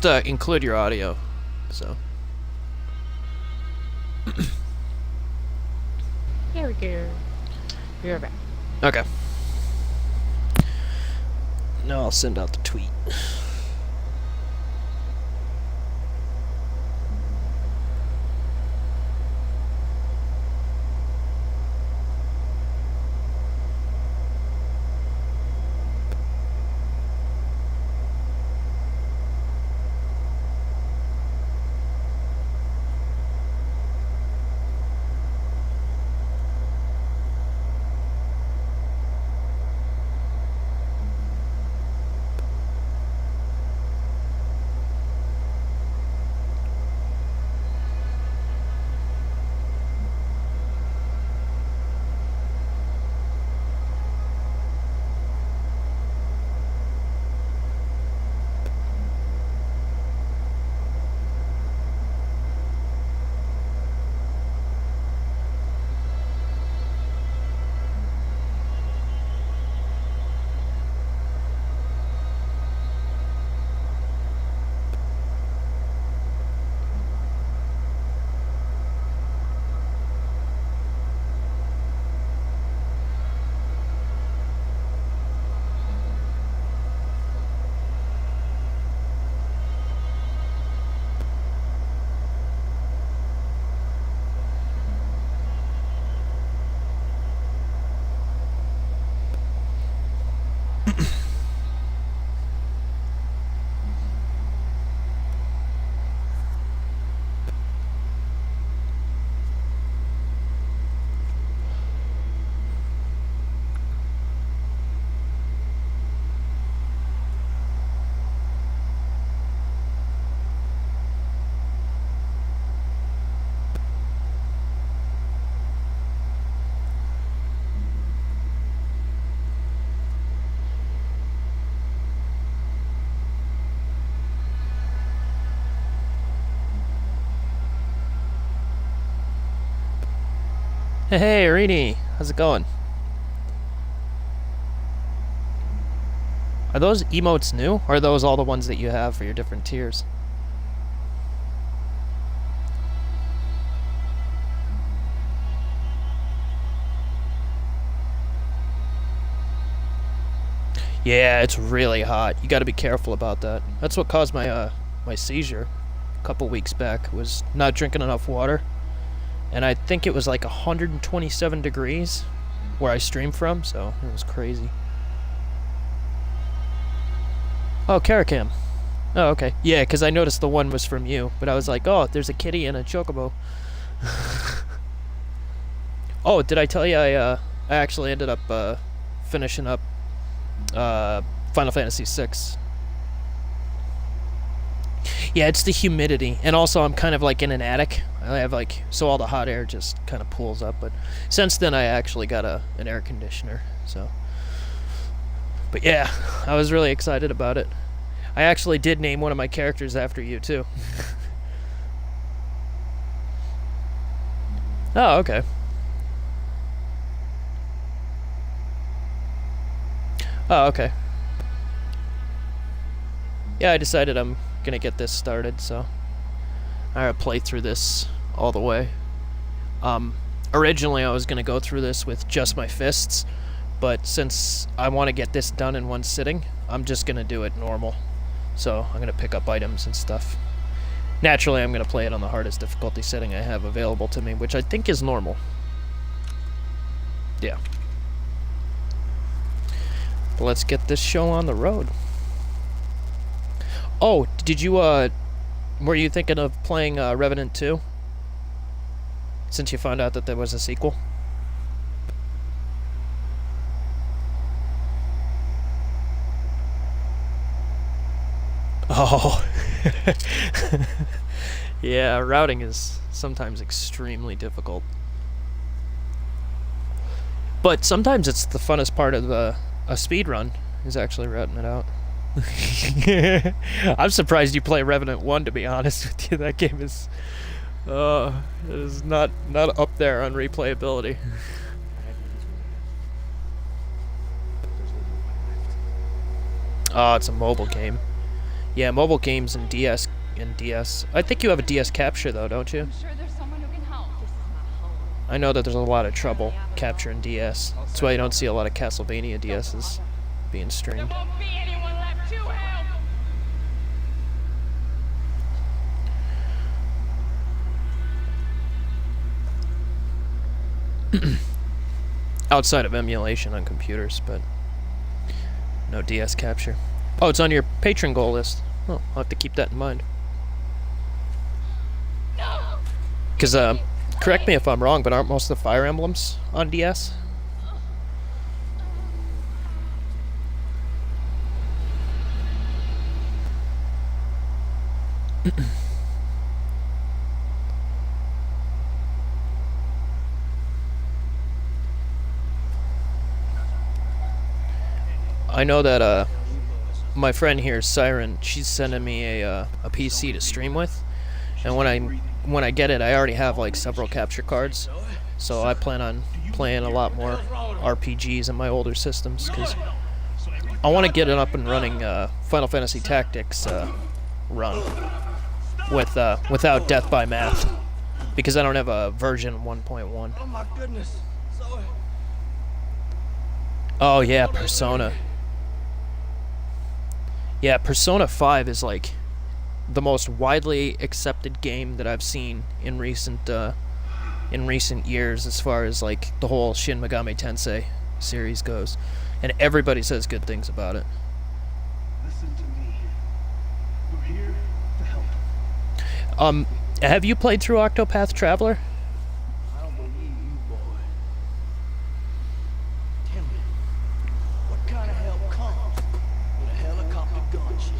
include your audio. So. Here we go. You're back. Okay. Now I'll send out the tweet. Hey, Arini, how's it going? Are those emotes new, or are those all the ones that you have for your different tiers? Yeah, it's really hot. You got to be careful about that. That's what caused my seizure a couple weeks back. Was not drinking enough water, and I think it was like 127 degrees where I stream from, so it was crazy. Oh, Caracam. Oh, okay. Yeah, because I noticed the one was from you, but I was like, oh, there's a kitty and a chocobo. Oh, did I tell you I actually ended up finishing up Final Fantasy VI. Yeah, it's the humidity, and also I'm kind of like in an attic. I have like so all the hot air just kind of pools up. But since then, I actually got an air conditioner. So, but yeah, I was really excited about it. I actually did name one of my characters after you too. Oh, okay. Oh, okay. Yeah, I decided I'm gonna get this started, so I'm gonna play through this all the way. Originally I was gonna go through this with just my fists, but since I want to get this done in one sitting, I'm just gonna do it normal. So I'm gonna pick up items and stuff. Naturally, I'm gonna play it on the hardest difficulty setting I have available to me, which I think is normal. Yeah. But let's get this show on the road. Oh, did you, were you thinking of playing, Revenant 2? Since you found out that there was a sequel? Oh. Yeah, routing is sometimes extremely difficult. But sometimes it's the funnest part of a speed run, is actually routing it out. I'm surprised you play Revenant 1, to be honest with you. That game is not up there on replayability. Oh, it's a mobile game. Yeah, mobile games and DS and DS. I think you have a DS capture though, don't you? I'm sure there's someone who can help. This is my home. I know that there's a lot of trouble capturing DS. That's why you don't see a lot of Castlevania DSs being There streamed. won't be anyone left to help. Outside of emulation on computers, but no DS capture. Oh, it's on your patron goal list. Oh, I'll have to keep that in mind. No. Because, correct me if I'm wrong, but aren't most of the Fire Emblems on DS? I know that, my friend here, Siren, she's sending me a PC to stream with, and when I get it, I already have like several capture cards, so I plan on playing a lot more RPGs in my older systems because I want to get it up and running. Final Fantasy Tactics run without Death by Math because I don't have a version 1.1. Oh my goodness. So Oh yeah, Persona. Yeah, Persona 5 is like the most widely accepted game that I've seen in recent years as far as like the whole Shin Megami Tensei series goes. And everybody says good things about it. listen to me. We're here to help. Have you played through Octopath Traveler? I don't believe you, boy. Tell me, what kind of help comes with a helicopter gunship?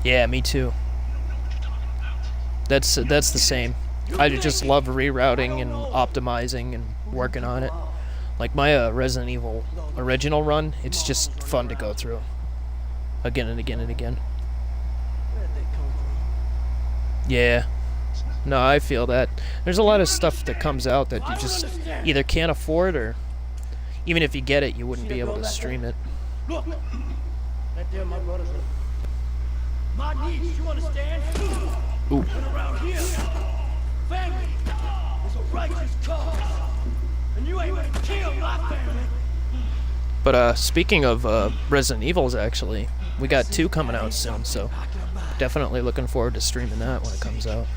Yeah, me too. That's the same. I just love rerouting and optimizing and working on it. Like my Resident Evil original run, it's just fun to go through again and again and again. Where'd they come from? Yeah. No, I feel that. There's a lot of stuff that comes out that you just either can't afford or even if you get it, you wouldn't be able to stream it. Look! Right there, my brother's living. My needs, you understand? Ooh. And around here, family is a righteous cause. And you ain't gonna kill my family. But speaking of Resident Evils, actually, we got 2 coming out soon, so definitely looking forward to streaming that when it comes out.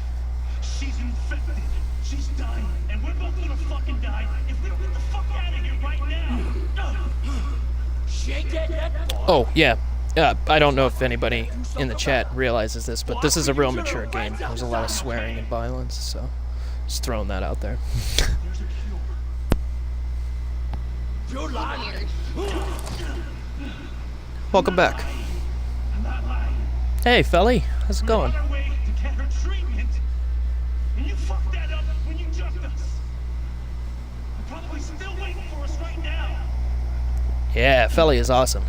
She's infected. She's dying. And we're both gonna fucking die if we don't get the fuck out of here right now. Shake that boy. Oh, yeah. I don't know if anybody in the chat realizes this, but this is a real mature game. There's a lot of swearing and violence, so just throwing that out there. You're lying. Welcome back. Hey, Felly. How's it going? On our way to get her treatment. And you fucked that up when you jumped us. You're probably still waiting for us right now. Yeah, Felly is awesome.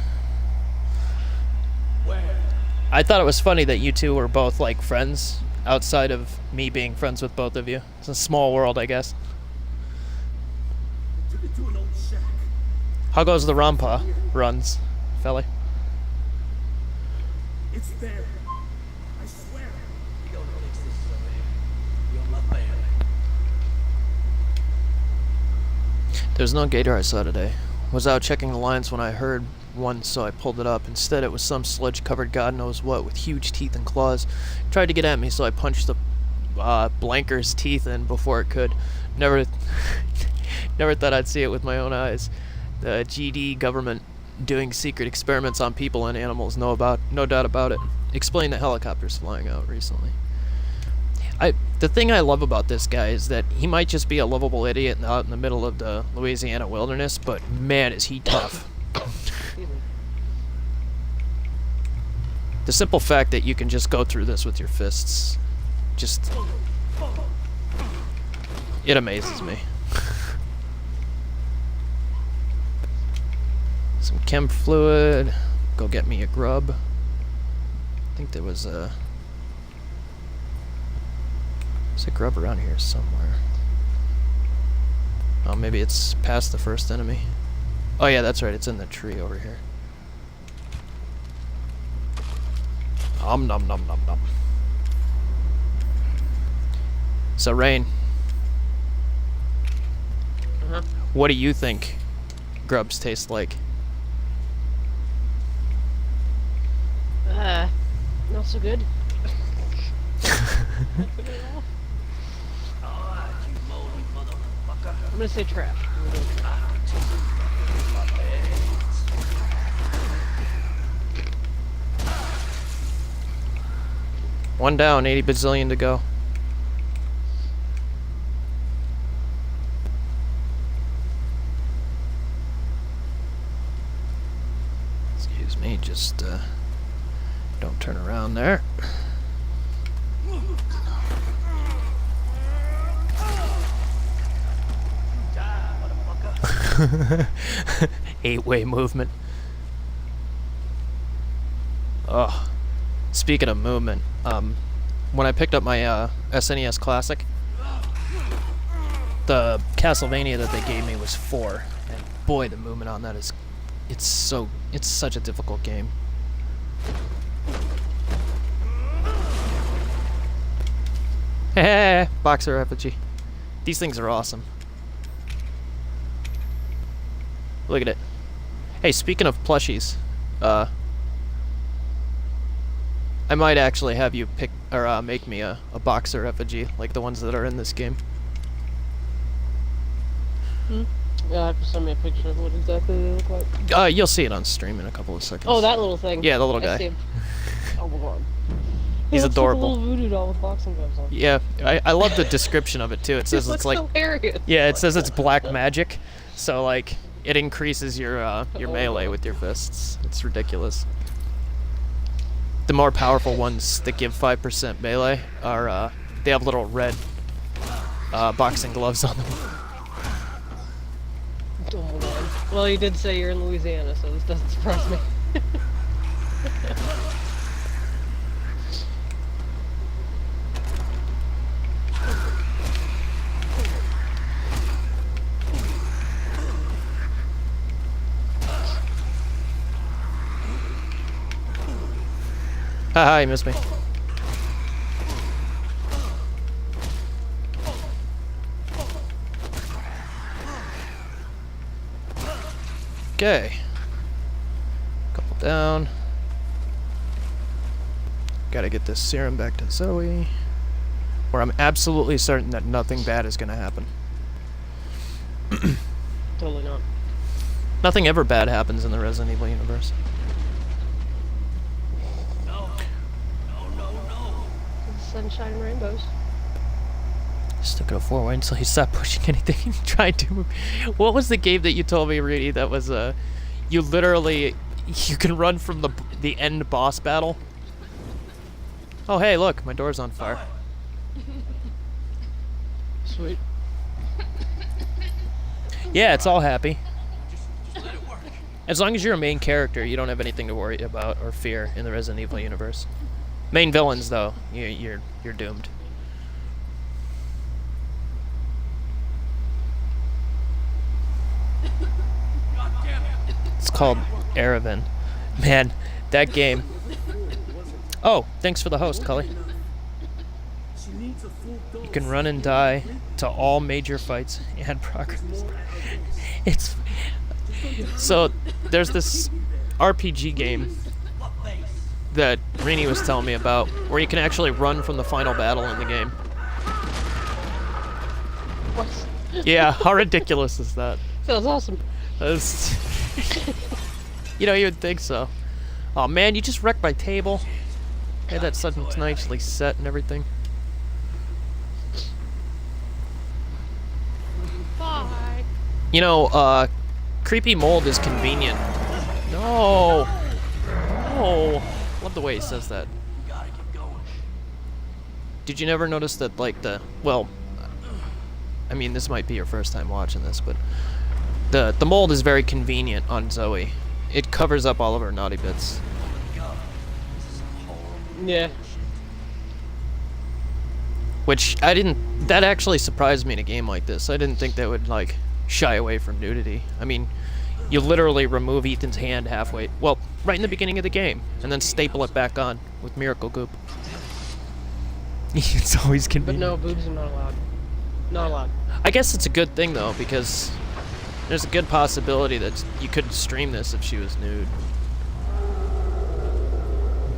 Where? I thought it was funny that you two were both, like, friends outside of me being friends with both of you. It's a small world, I guess. Took it to an old shack. How goes the Rampa runs, Felly? It's there. I swear. You gonna fix this over here. You're my family. There's no gator I saw today. Was out checking the lines when I heard one, so I pulled it up. Instead, it was some sludge-covered God knows what with huge teeth and claws. Tried to get at me, so I punched the blanker's teeth in before it could. Never thought I'd see it with my own eyes. The GD government doing secret experiments on people and animals, no doubt about it. Explain the helicopters flying out recently. The thing I love about this guy is that he might just be a lovable idiot out in the middle of the Louisiana wilderness, but man, is he tough. The simple fact that you can just go through this with your fists, just... it amazes me. Some chem fluid. Go get me a grub. I think there was a... there's a grub around here somewhere. Oh, maybe it's past the first enemy. Oh yeah, that's right, it's in the tree over here. Nom nom nom nom nom. So Rain, Uh-huh. what do you think grubs taste like? Not so good. I'm gonna say trash. One down, 80 bazillion to go. Excuse me, just don't turn around there. Eight-way movement. Oh, speaking of movement, when I picked up my SNES Classic, the Castlevania that they gave me was 4, and boy, the movement on that it's such a difficult game. Hey, boxer effigy. These things are awesome. Look at it. Hey, speaking of plushies, I might actually have you pick or make me a boxer effigy like the ones that are in this game. Yeah, have to send me a picture of what exactly they look like. You'll see it on stream in a couple of seconds. Oh, that little thing. Yeah, the little I guy. see him. Oh my god. He's He looks adorable. Like a little voodoo doll with boxing gloves on. Yeah, I love the description of it too. It says He it's looks like hilarious. yeah, it says it's black magic, so like it increases your melee with your fists. It's ridiculous. The more powerful ones that give 5% melee are they have little red boxing gloves on them. Oh my god. Well, you did say you're in Louisiana, so this doesn't surprise me. Haha, you missed me. Okay. Couple down. Gotta get this serum back to Zoe. Where I'm absolutely certain that nothing bad is gonna happen. Totally not. Nothing ever bad happens in the Resident Evil universe. Sunshine and rainbows. Stuck at a 4-way until he stopped pushing anything and tried to move. What was the game that you told me, Rudy, that was you literally you can run from the end boss battle? Oh hey, look, my door's on fire. Sweet. Yeah, it's all happy. As long as you're a main character, you don't have anything to worry about or fear in the Resident Evil universe. Main villains, though, you're doomed. It's called Erevan. Man, that game. Oh, thanks for the host, Cully. You can run and die to all major fights and progress. It's so there's this RPG game that Rini was telling me about where you can actually run from the final battle in the game. What? Yeah, how ridiculous is that? Sounds awesome. That's you know, you would think so. Oh man, you just wrecked my table. I had that sudden nicely set and everything. Bye. You know, creepy mold is convenient. No. No. Love the way he says that. Did you never notice that, like, well, I mean, this might be your first time watching this, but the mold is very convenient on Zoe. It covers up all of her naughty bits. Yeah. Which that actually surprised me in a game like this. I didn't think they would, like, shy away from nudity. I mean, you literally remove Ethan's hand halfway. Well, right in the beginning of the game, and then staple it back on with Miracle Goop. It's always But convenient. no, boobs are not allowed. Not allowed. I guess it's a good thing though, because there's a good possibility that you could stream this if she was nude.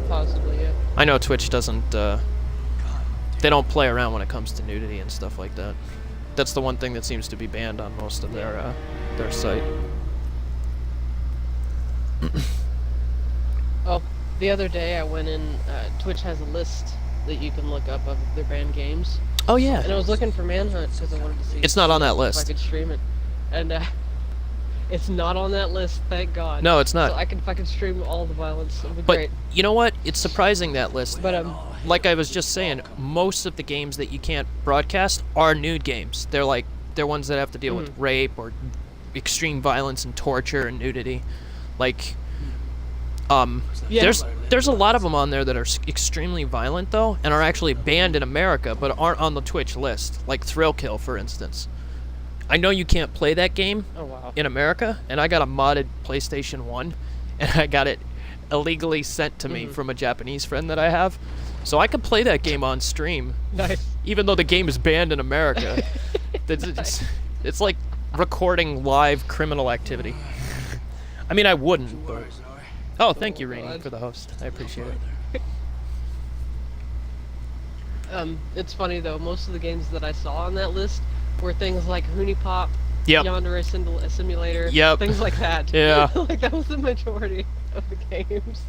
Possibly, yeah. I know Twitch doesn't, they don't play around when it comes to nudity and stuff like that. That's the one thing that seems to be banned on most of their site. Oh, the other day I went in, Twitch has a list that you can look up of their banned games. Oh And yeah. I was looking for Manhunt because I wanted to see It's not on that if I list. could stream it. And it's not on that list, thank God. No, it's not. So if I could stream all the violence, it would be But great. you know what? It's surprising, that list. But Like I was just saying, most of the games that you can't broadcast are nude games. They're ones that have to deal with rape or extreme violence and torture and nudity. Like, Yeah. there's a lot of them on there that are extremely violent though, and are actually banned in America, but aren't on the Twitch list. Like Thrill Kill, for instance. I know you can't play that game oh wow. in America, and I got a modded PlayStation 1, and I got it illegally sent to me from a Japanese friend that I have. So I could play that game on stream, Nice. even though the game is banned in America. It's like recording live criminal activity. I mean, I wouldn't, but... Oh, thank you, Rainy, for the host. I appreciate it. It's funny though, most of the games that I saw on that list were things like Hoonie Pop, Yep. Yandere Simulator, Yep. things like that. Yeah. Like that was the majority of the games.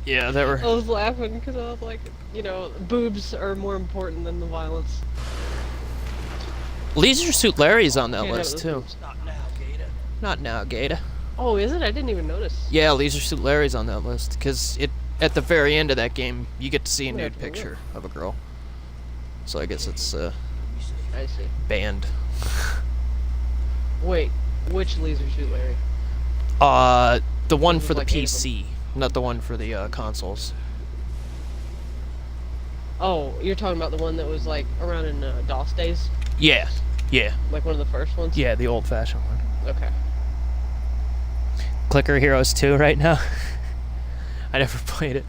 Yeah, that were... I was laughing because I was like, boobs are more important than the violence. Leisure Suit Larry's on that Can't have list, those too. boobs. Not now, Gator. Not now, Gata. Oh, is it? I didn't even notice. Yeah, Leisure Suit Larry's on that list, because at the very end of that game, you get to see a Yeah, nude cool. picture of a girl. So I guess it's I see. banned. Wait, which Laser Shoot Larry? The one There's for the like 8 of them. PC, not the one for the consoles. Oh, you're talking about the one that was like around in DOS days? Yeah, yeah, Like one of the first ones? yeah, the old-fashioned one. Okay. Clicker Heroes 2 right now. I never played it.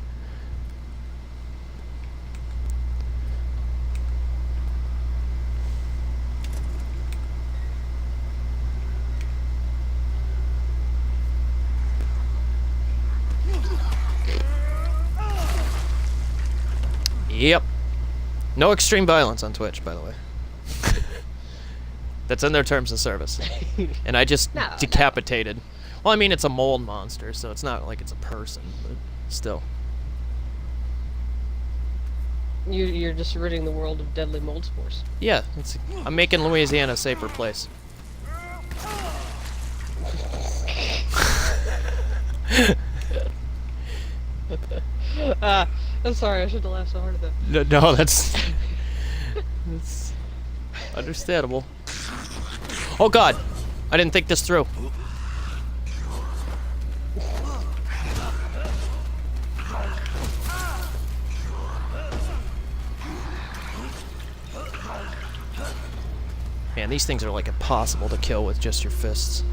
Yep. No extreme violence on Twitch, by the way. That's in their terms of service. And I just No, decapitated. Well, I mean, it's a mold monster, so it's not like it's a person, but still. You're just ridding the world of deadly mold spores. Yeah, I'm making Louisiana a safer place. I'm sorry, I shouldn't have laughed so hard at that. No, that's understandable. Oh God, I didn't think this through. Man, these things are like impossible to kill with just your fists.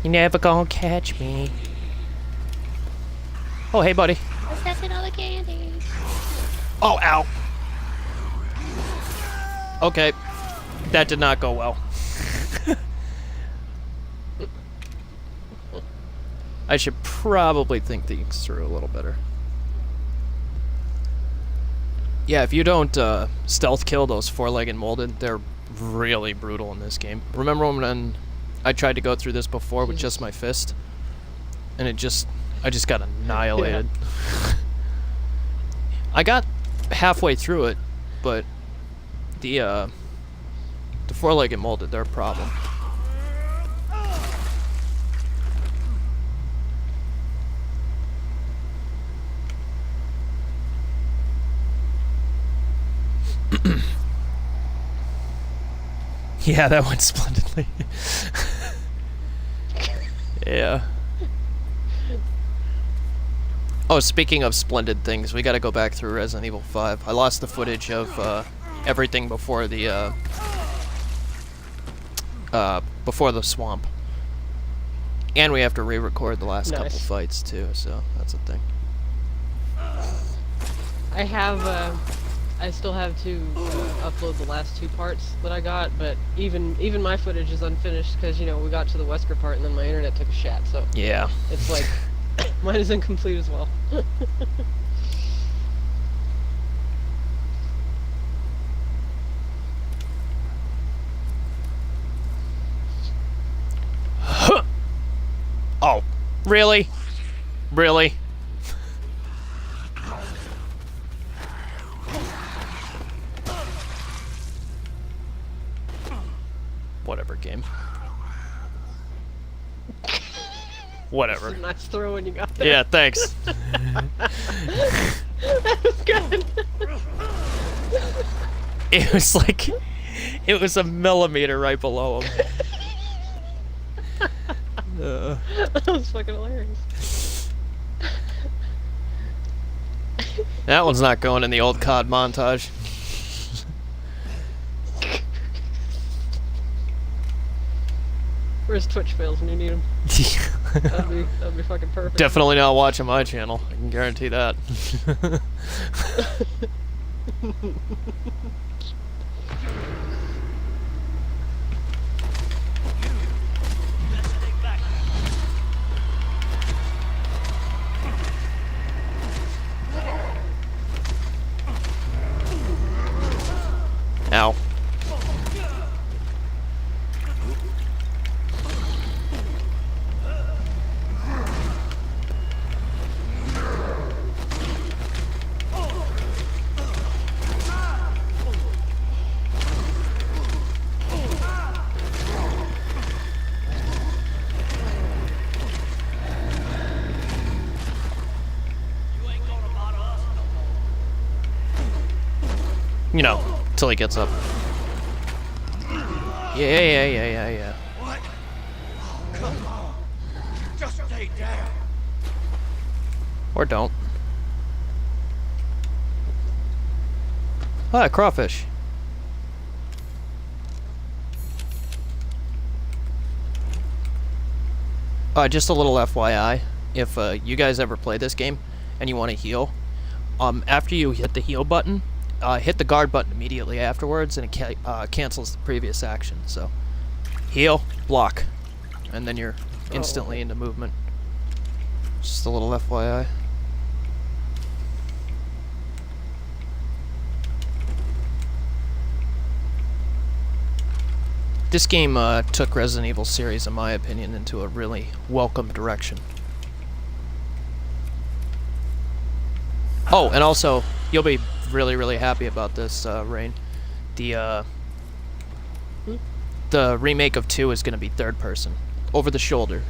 You never gonna catch me. Oh, hey, buddy. Assessing all the candy. Oh, ow. Okay. That did not go well. I should probably think things through a little better. Yeah, if you don't stealth kill those four-legged molded, they're really brutal in this game. Remember when I tried to go through this before with just my fist? And I just got annihilated. I got halfway through it, but the four-legged molded, they're a problem. Yeah, that went splendidly. Yeah. Oh, speaking of splendid things, we gotta go back through Resident Evil 5. I lost the footage of everything before the swamp. And we have to re-record the last couple Nice. fights too, so that's a thing. I have, I still have to upload the last 2 parts that I got, but even my footage is unfinished because, you know, we got to the Wesker part and then my internet took a shat, so Yeah. it's like, mine is incomplete as well. Oh, really? Really? Whatever, game. Whatever. Nice throw when you got there. Yeah, thanks. That was good. It was like, it was a millimeter right below him. That was fucking hilarious. That one's not going in the old COD montage. Where's Twitch fails when you need him? That'd be fucking perfect. Definitely not watching my channel. I can guarantee that. Let's stay back. Ow. You ain't gonna bother us no more. You know, till he gets up. Yeah. What? Oh, come on. Just stay down. Or don't. Ah, crawfish. Just a little FYI, if you guys ever play this game and you want to heal, after you hit the heal button, hit the guard button immediately afterwards, and it cancels the previous action. So, heal, block, and then you're instantly into movement. Just a little FYI. This game took Resident Evil series, in my opinion, into a really welcome direction. Oh, and also, you'll be really, really happy about this, Rain. The remake of 2 is going to be third person, over the shoulder.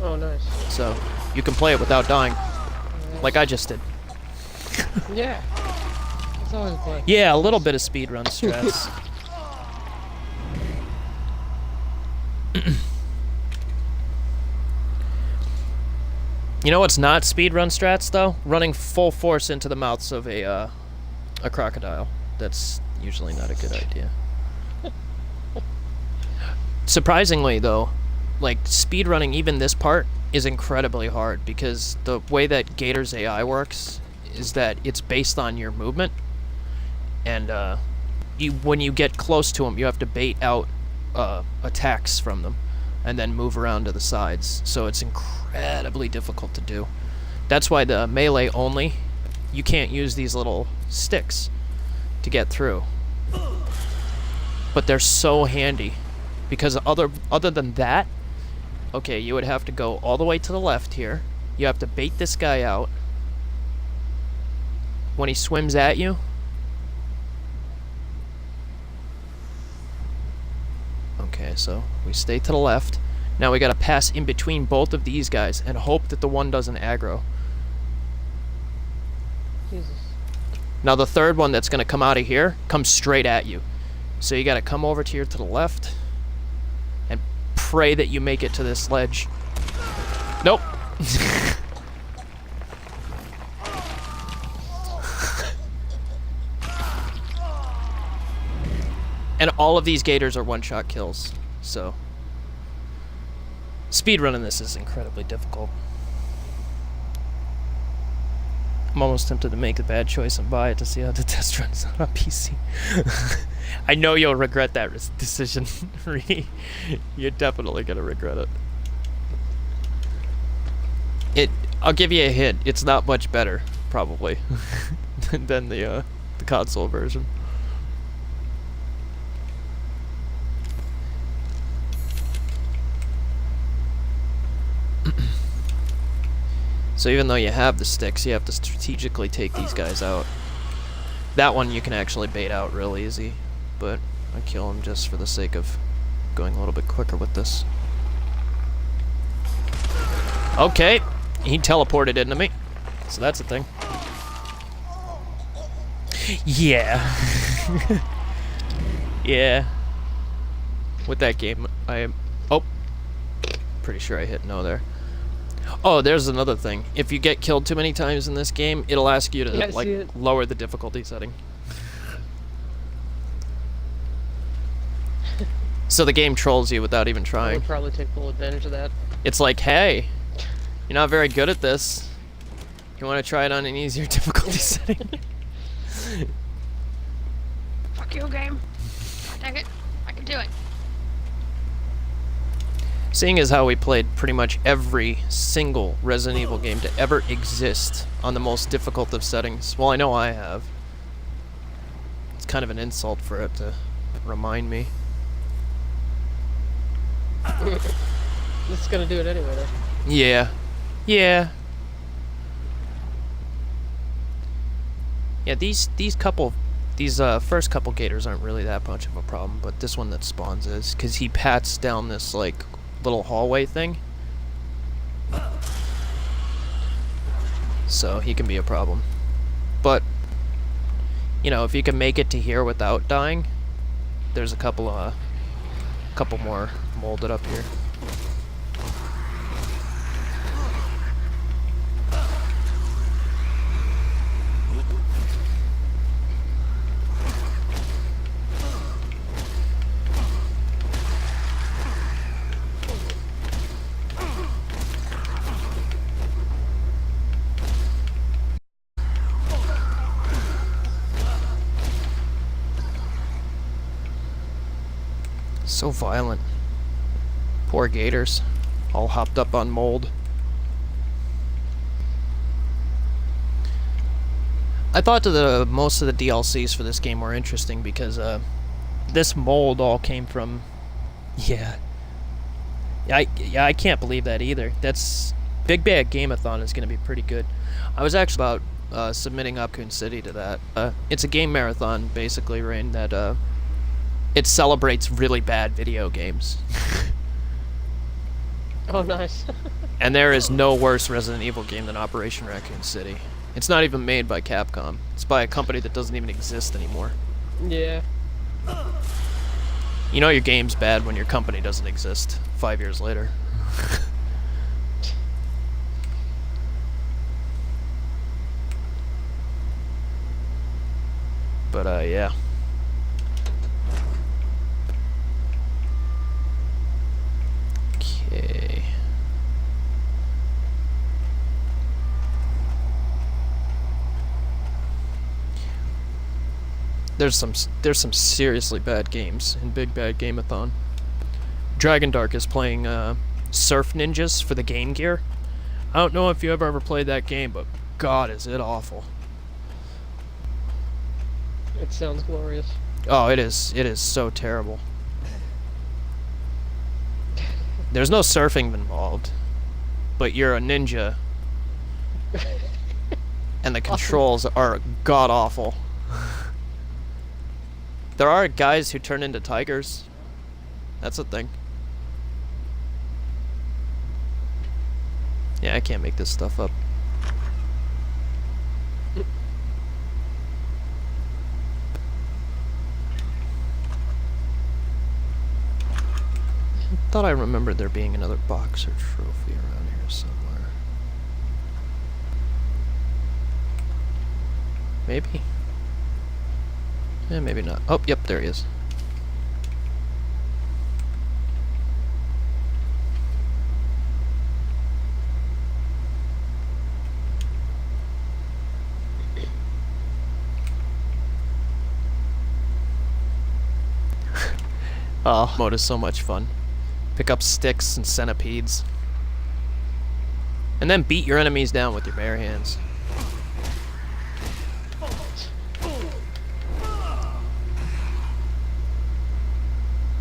Oh, nice. So, you can play it without dying, like I just did. Yeah. It's always a play. Yeah, a little bit of speedrun stress. You know what's not speedrun strats, though? Running full force into the mouths of a crocodile. That's usually not a good idea. Surprisingly, though, like, speedrunning even this part is incredibly hard, because the way that Gator's AI works is that it's based on your movement, and when you get close to them, you have to bait out attacks from them, and then move around to the sides. So it's incredibly difficult to do. That's why the melee only, you can't use these little sticks to get through. But they're so handy, because other than that, okay, you would have to go all the way to the left here. You have to bait this guy out. When he swims at you, okay, so we stay to the left. Now we gotta pass in between both of these guys and hope that the one doesn't aggro. Jesus. Now the third one that's gonna come out of here comes straight at you. So you gotta come over here to the left and pray that you make it to this ledge. Nope. And all of these gators are one-shot kills, so Speedrunning this is incredibly difficult. I'm almost tempted to make the bad choice and buy it to see how the test runs on PC. I know you'll regret that decision, Ree. You're definitely gonna regret it. I'll give you a hint. It's not much better, probably, than the console version. So even though you have the sticks, you have to strategically take these guys out. That one you can actually bait out real easy, but I kill him just for the sake of going a little bit quicker with this. Okay, he teleported into me, so that's a thing. Yeah. Yeah. With that game, I am... Oh. Pretty sure I hit no there. Oh, there's another thing. If you get killed too many times in this game, it'll ask you to like lower the difficulty setting. So the game trolls you without even I trying. would probably take full advantage of that. It's like, hey, you're not very good at this. You want to try it on an easier difficulty setting? Fuck you, game. Dang it. I can do it. Seeing as how we played pretty much every single Resident Evil game to ever exist on the most difficult of settings, well, I know I have. It's kind of an insult for it to remind me. This is gonna do it anyway, though. Yeah. Yeah. Yeah, these first couple gators aren't really that much of a problem, but this one that spawns is, because he pats down this, like, little hallway thing. So he can be a problem. But, you know, if you can make it to here without dying, there's a couple more molded up here. So violent. Poor gators. All hopped up on mold. I thought that most of the DLCs for this game were interesting because this mold all came from... Yeah. I can't believe that either. That's... Big Bad Game-a-thon is going to be pretty good. I was actually about submitting Raccoon City to that. It's a game marathon, basically, Rain, that... It celebrates really bad video games. Oh, nice. And there is no worse Resident Evil game than Operation Raccoon City. It's not even made by Capcom. It's by a company that doesn't even exist anymore. Yeah. You know your game's bad when your company doesn't exist 5 years later. But, yeah. Okay. There's some seriously bad games in Big Bad Game-a-thon. Dragon Dark is playing Surf Ninjas for the Game Gear. I don't know if you ever played that game, but God, is it awful. It sounds glorious. Oh, it is. It is so terrible. There's no surfing involved, but you're a ninja, and the controls are god-awful. There are guys who turn into tigers. That's a thing. Yeah, I can't make this stuff up. I thought I remembered there being another box or trophy around here somewhere. Maybe? Yeah, maybe not. Oh, yep, there he is. Oh, mode is so much fun. Pick up sticks and centipedes. And then beat your enemies down with your bare hands.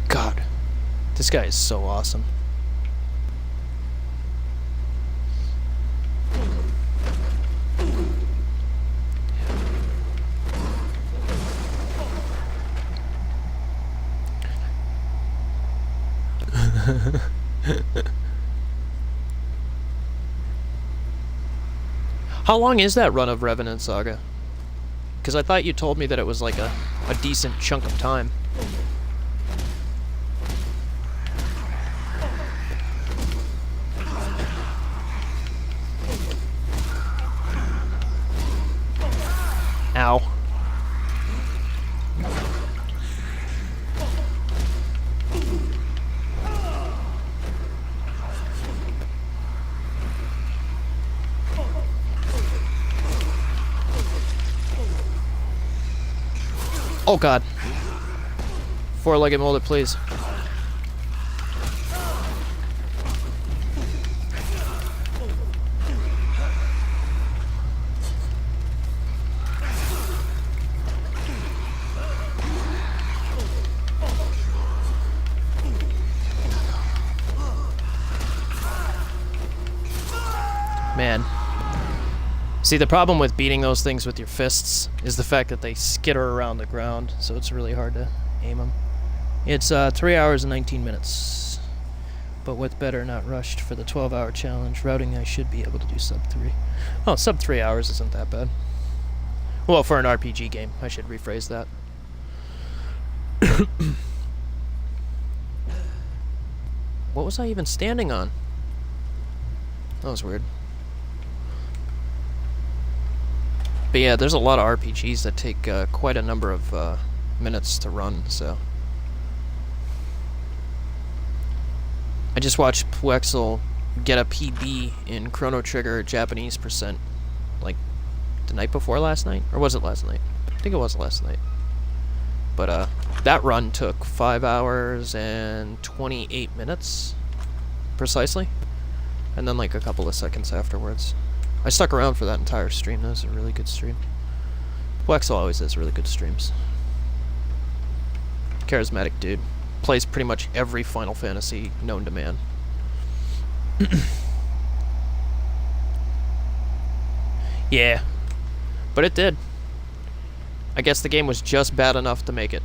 God, this guy is so awesome. How long is that run of Revenant Saga? Because I thought you told me that it was like a decent chunk of time. Ow. Oh god. Four-legged molded, please. Man. See, the problem with beating those things with your fists is the fact that they skitter around the ground, so it's really hard to aim them. It's 3 hours and 19 minutes. But with better not rushed for the 12-hour challenge, routing I should be able to do sub 3. Oh, sub 3 hours isn't that bad. Well, for an RPG game, I should rephrase that. What was I even standing on? That was weird. But yeah, there's a lot of RPGs that take quite a number of minutes to run, so... I just watched Puexel get a PB in Chrono Trigger Japanese percent, like, the night before last night? Or was it last night? I think it was last night. But that run took 5 hours and 28 minutes, precisely. And then like a couple of seconds afterwards. I stuck around for that entire stream. That was a really good stream. Puexel always has really good streams. Charismatic dude. Plays pretty much every Final Fantasy known to man. Yeah. But it did. I guess the game was just bad enough to make it.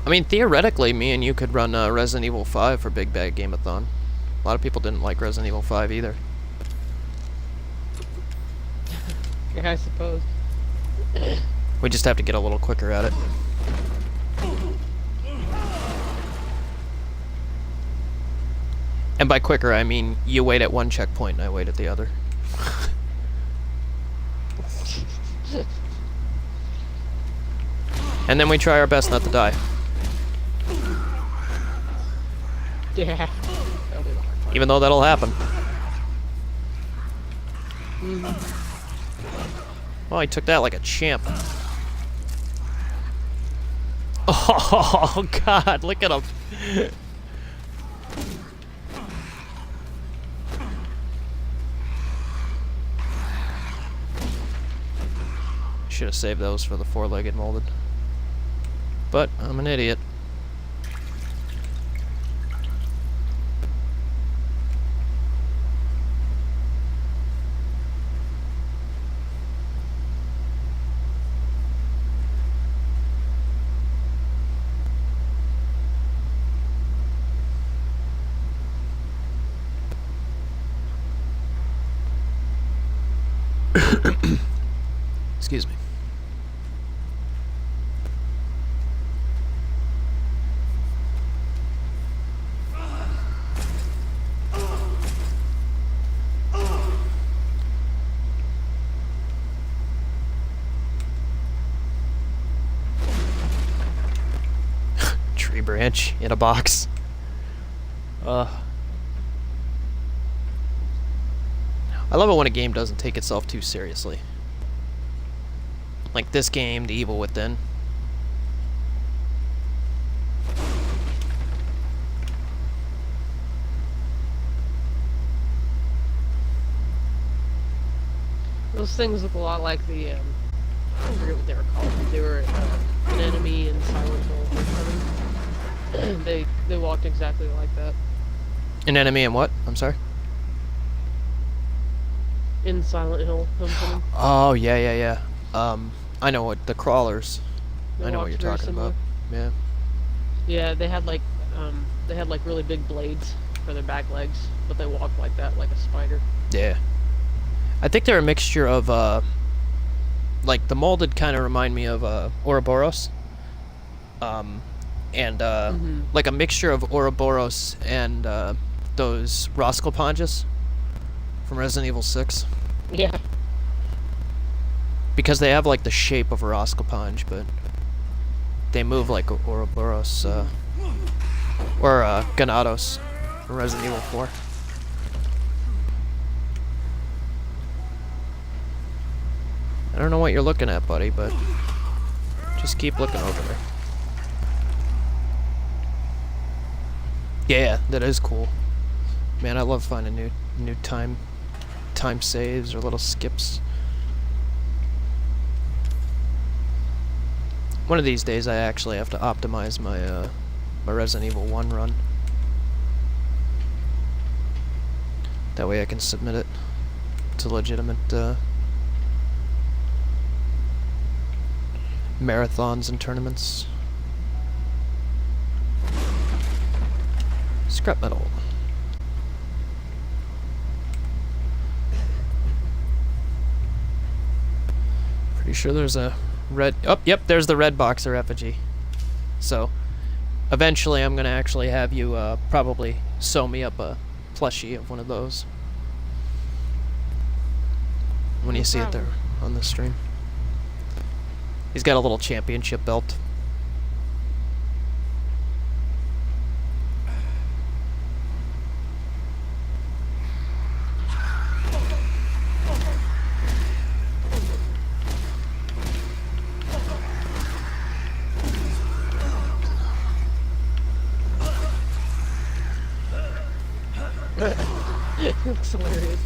I mean, theoretically, me and you could run Resident Evil 5 for Big Bad Game-a-thon. A lot of people didn't like Resident Evil 5 either. Yeah, I suppose. We just have to get a little quicker at it. And by quicker, I mean you wait at one checkpoint and I wait at the other. And then we try our best not to die. Yeah. That'll be the hard part. Even though that'll happen. Well, he took that like a champ. Oh, God, look at him. Should have saved those for the four-legged molded. But I'm an idiot. Excuse me. Tree branch in a box. I love it when a game doesn't take itself too seriously. Like this game, The Evil Within. Those things look a lot like the, I forget what they were called. They were an enemy in Silent Hill Homecoming. They walked exactly like that. An enemy and what? I'm sorry? In Silent Hill Homecoming. Oh, yeah. I know what, the crawlers. They I know what you're walked very talking similar. about. Yeah. Yeah, they had like really big blades for their back legs, but they walked like that, like a spider. Yeah. I think they're a mixture of, like, the molded kind of remind me of, Ouroboros. And, like a mixture of Ouroboros and, those Roscoe from Resident Evil 6. Yeah. Because they have, like, the shape of a Roscoe, but they move like Ouroboros, or, Ganados from Resident Evil 4. I don't know what you're looking at, buddy, but just keep looking over there. Yeah, that is cool. Man, I love finding new time saves or little skips. One of these days I actually have to optimize my my Resident Evil 1 run. That way I can submit it to legitimate marathons and tournaments. Scrap metal. Pretty sure there's a red... Oh, yep, there's the red boxer effigy. So, eventually I'm gonna actually have you probably sew me up a plushie of one of those. When you see it there on the stream. He's got a little championship belt. It looks hilarious.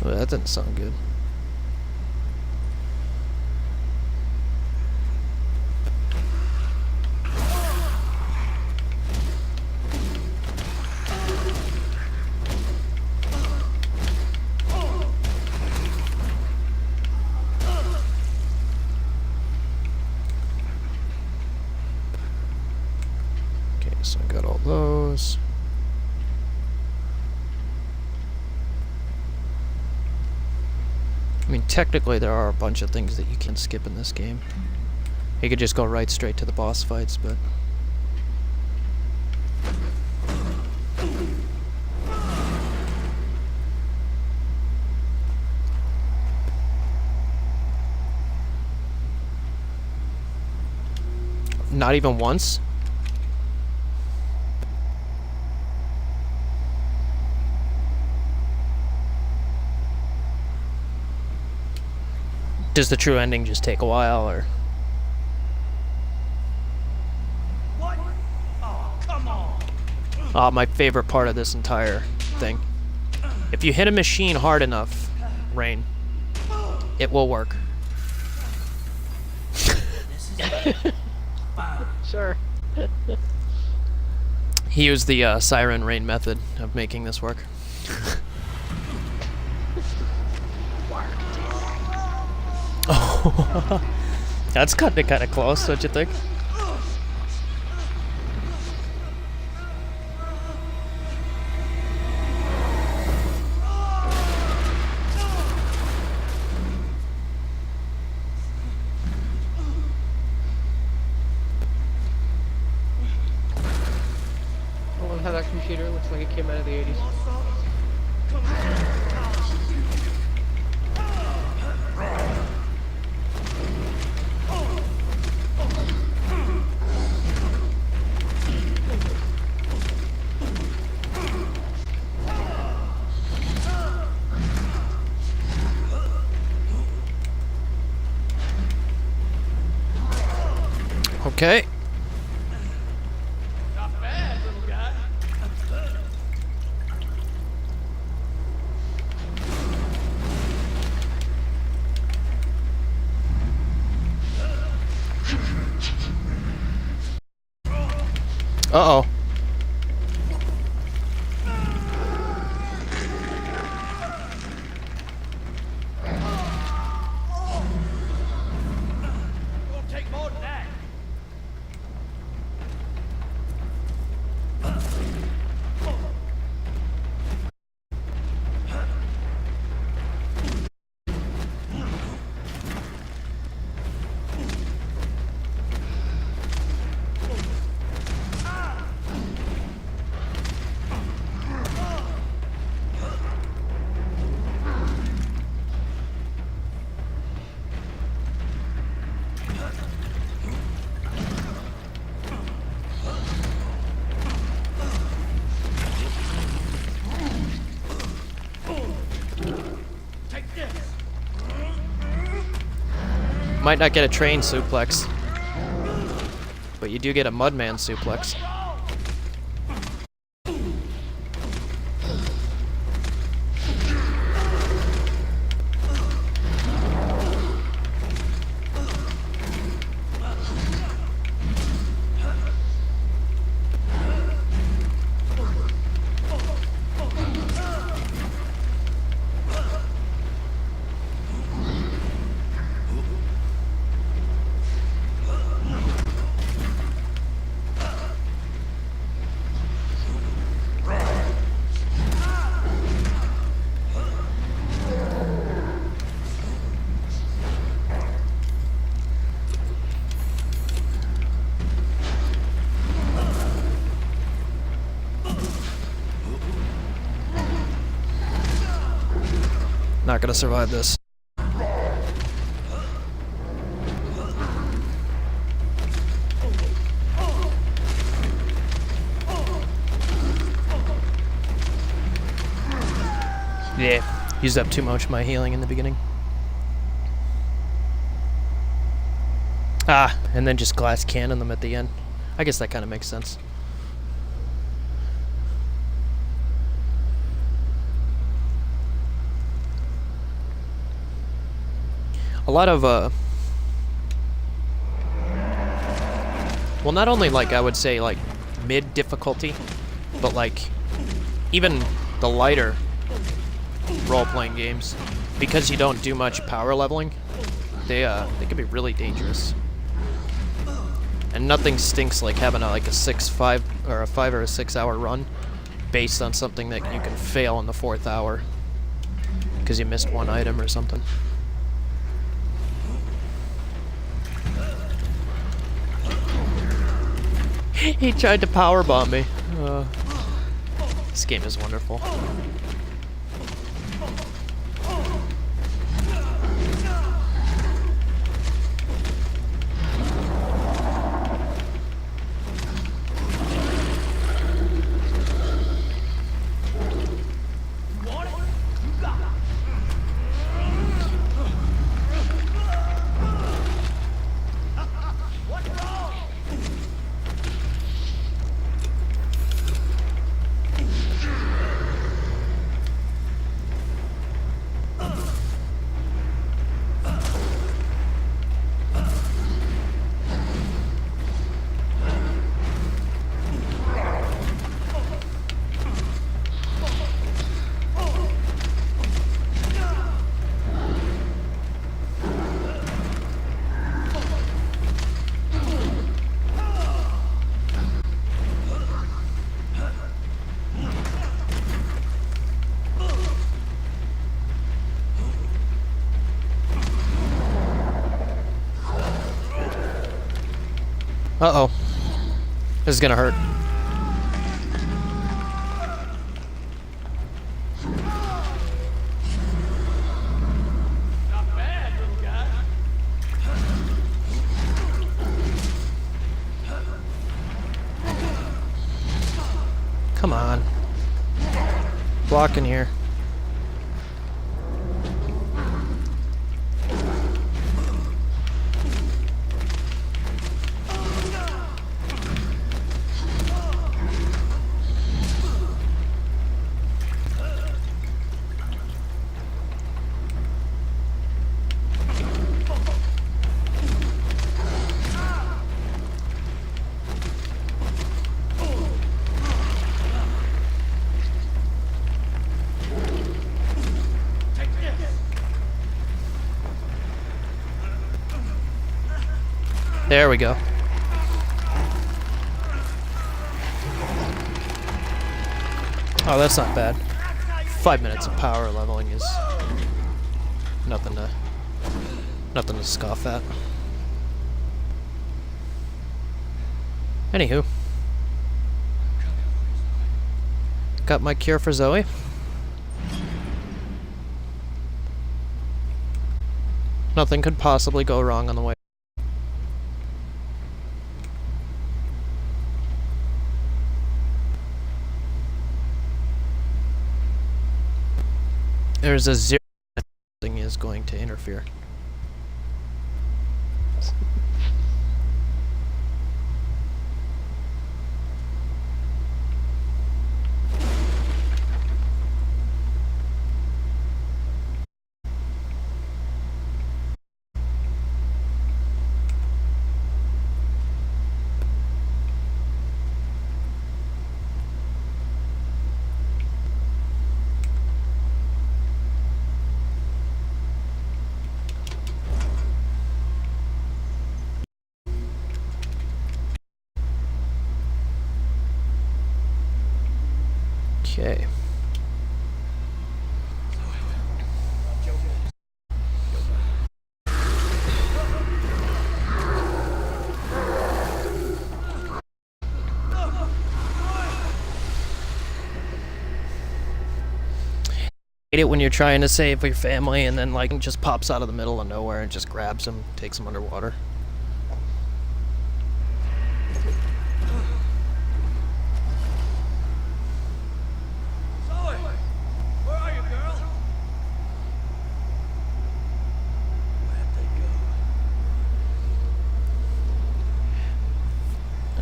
Oh, that didn't sound good. Okay, so I got all those. I mean, technically there are a bunch of things that you can skip in this game. You could just go right straight to the boss fights, but... Not even once? Does the true ending just take a while, or...? What? Oh, come on. My favorite part of this entire thing. If you hit a machine hard enough, Rain, it will work. Sure. He used the Siren Rain method of making this work. Oh, that's cutting it kind of close, don't you think? I love how that computer looks like it came out of the 80s. Okay. Not bad, little guy. Uh-oh. Gonna take more than that. Take this. Might not get a train suplex, but you do get a Mudman suplex. Not gonna survive this. Yeah, used up too much of my healing in the beginning. Ah, and then just glass cannon them at the end. I guess that kind of makes sense. A lot of, well, not only, like, I would say, like, mid difficulty, but, like, even the lighter role-playing games, because you don't do much power leveling, they can be really dangerous. And nothing stinks like having a 5 or a 6 hour run based on something that you can fail in the 4th hour because you missed one item or something. He tried to powerbomb me. This game is wonderful. Uh-oh. This is gonna hurt. Come on. Block in here. There we go. Oh, that's not bad. 5 minutes of power leveling is nothing to scoff at. Anywho, got my cure for Zoe. Nothing could possibly go wrong on the way. There's a zero thing is going to interfere. Okay. Hate it when you're trying to save your family and then like just pops out of the middle of nowhere and just grabs them, takes them underwater.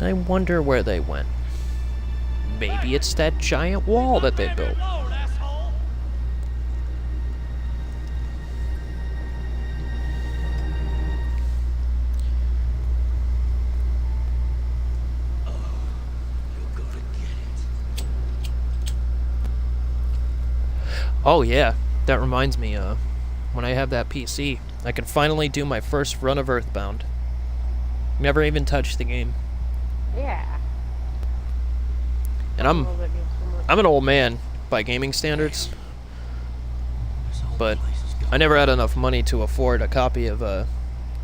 I wonder where they went. Maybe it's that giant wall that they built. Oh yeah, that reminds me, when I have that PC, I can finally do my first run of Earthbound. Never even touched the game. Yeah. And I'm an old man by gaming standards, but I never had enough money to afford a copy of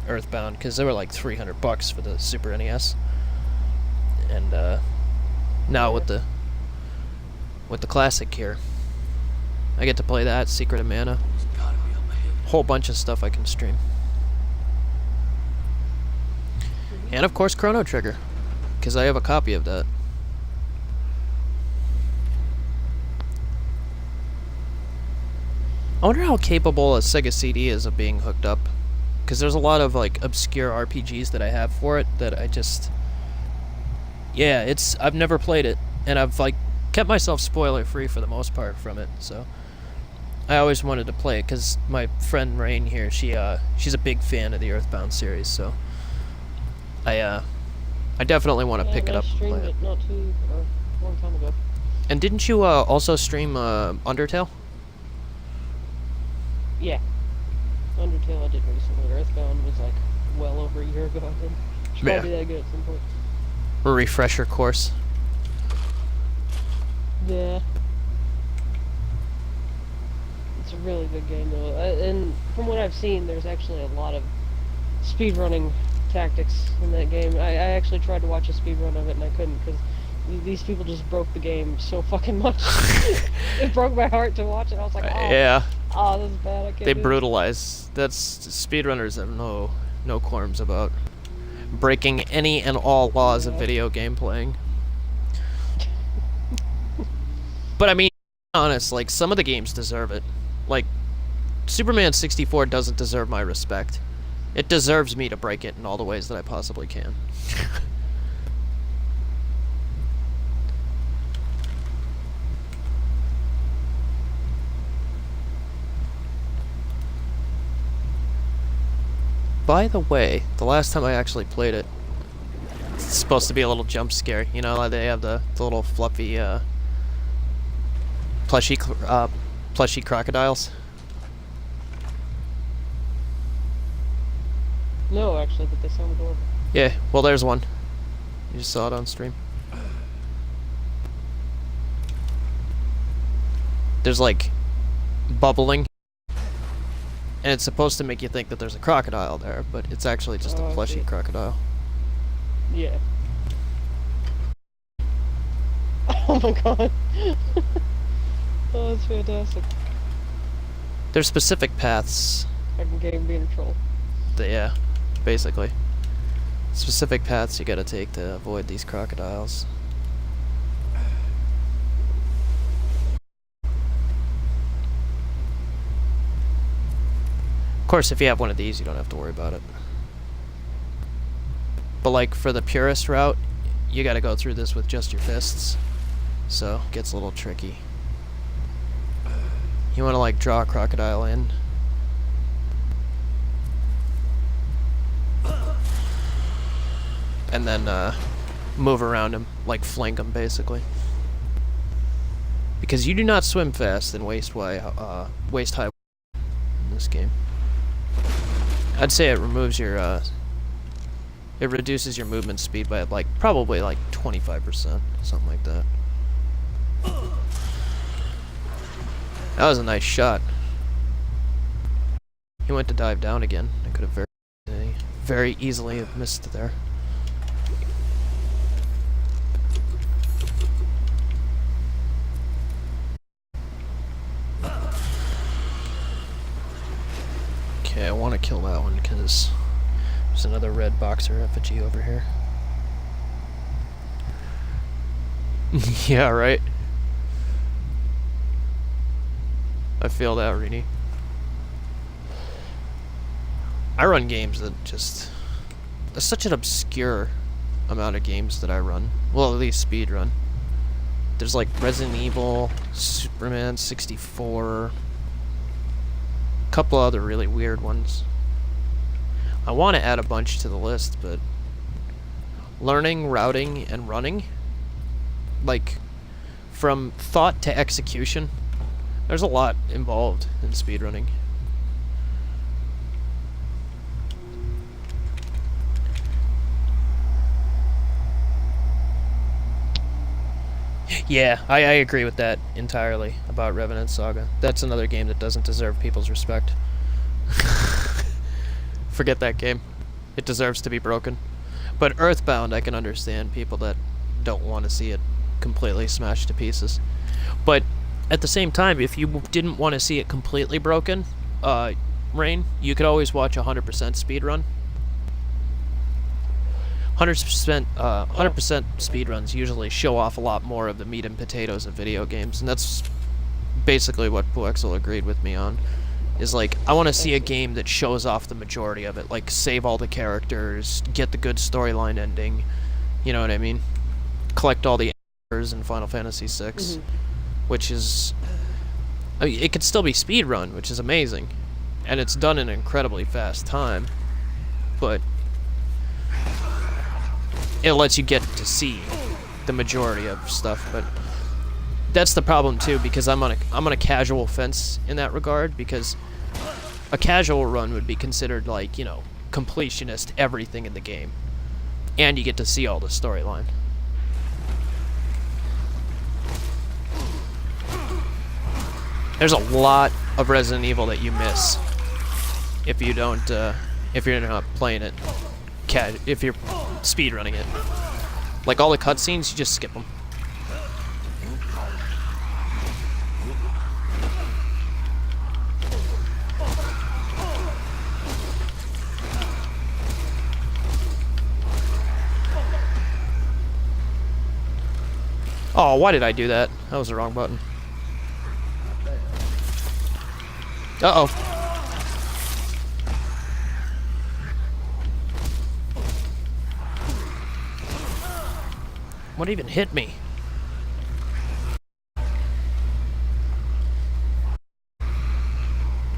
Earthbound because they were like $300 for the Super NES. And now with the classic here, I get to play that, Secret of Mana, whole bunch of stuff I can stream, and of course Chrono Trigger, because I have a copy of that. I wonder how capable a Sega CD is of being hooked up, because there's a lot of like obscure RPGs that I have for it that I just, yeah, I've never played it, and I've like kept myself spoiler free for the most part from it, so I always wanted to play it because my friend Rain here, she's a big fan of the Earthbound series, so I definitely want to pick it up and play it. Not too long time ago. And didn't you also stream Undertale? Yeah. Undertale I did recently. Earthbound was like well over a year ago, I think. Should Yeah. probably do that good at some point. A refresher course. Yeah. It's a really good game though. And from what I've seen, there's actually a lot of speedrunning tactics in that game. I actually tried to watch a speedrun of it and I couldn't because these people just broke the game so fucking much. It broke my heart to watch it. I was like, oh, Yeah, oh, this is bad. I can't they do this. brutalize. That's speedrunners have no qualms about breaking any and all laws of Yeah. video game playing. But I mean, honest, like some of the games deserve it. Like Superman 64 doesn't deserve my respect. It deserves me to break it in all the ways that I possibly can. By the way, the last time I actually played it, it's supposed to be a little jump scare. You know, they have the little fluffy, plushy crocodiles. No, actually, but they sound adorable. Yeah, well, there's one. You just saw it on stream. There's like bubbling, and it's supposed to make you think that there's a crocodile there, but it's actually just a Oh, I plushy see. crocodile. Yeah. Oh my god. Oh, that's fantastic. There's specific paths. Fucking game being a troll. Yeah, basically. Specific paths you gotta take to avoid these crocodiles. Of course, if you have one of these, you don't have to worry about it. But like for the purist route, you gotta go through this with just your fists. So, it gets a little tricky. You wanna like draw a crocodile in. And then move around him, like flank him basically. Because you do not swim fast in waist high in this game. I'd say it removes your it reduces your movement speed by like probably like 25%, something like that. That was a nice shot. He went to dive down again. I could have very easily have missed there. Okay, I want to kill that one because there's another red boxer effigy over here. Yeah, right? I feel that, Rini. I run games that just... There's such an obscure amount of games that I run. Well, at least speed run. There's like Resident Evil, Superman 64... couple other really weird ones. I want to add a bunch to the list, but learning, routing, and running, like from thought to execution, there's a lot involved in speedrunning. Yeah, I agree with that entirely about Revenant Saga. That's another game that doesn't deserve people's respect. Forget that game. It deserves to be broken. But Earthbound, I can understand people that don't want to see it completely smashed to pieces. But at the same time, if you didn't want to see it completely broken, Rain, you could always watch 100% speedrun. 100% speedruns usually show off a lot more of the meat and potatoes of video games, and that's basically what Puexel agreed with me on. Is like, I want to see a game that shows off the majority of it, like save all the characters, get the good storyline ending, you know what I mean? Collect all the answers in Final Fantasy VI, which is... I mean, it could still be speedrun, which is amazing, and it's done in an incredibly fast time, but it lets you get to see the majority of stuff. But that's the problem too, because I'm on a casual fence in that regard, because a casual run would be considered like, you know, completionist everything in the game, and you get to see all the storyline. There's a lot of Resident Evil that you miss if you don't if you're not playing it if you're speedrunning it. Like all the cutscenes, you just skip them. Oh, why did I do that? That was the wrong button. Uh-oh. What even hit me?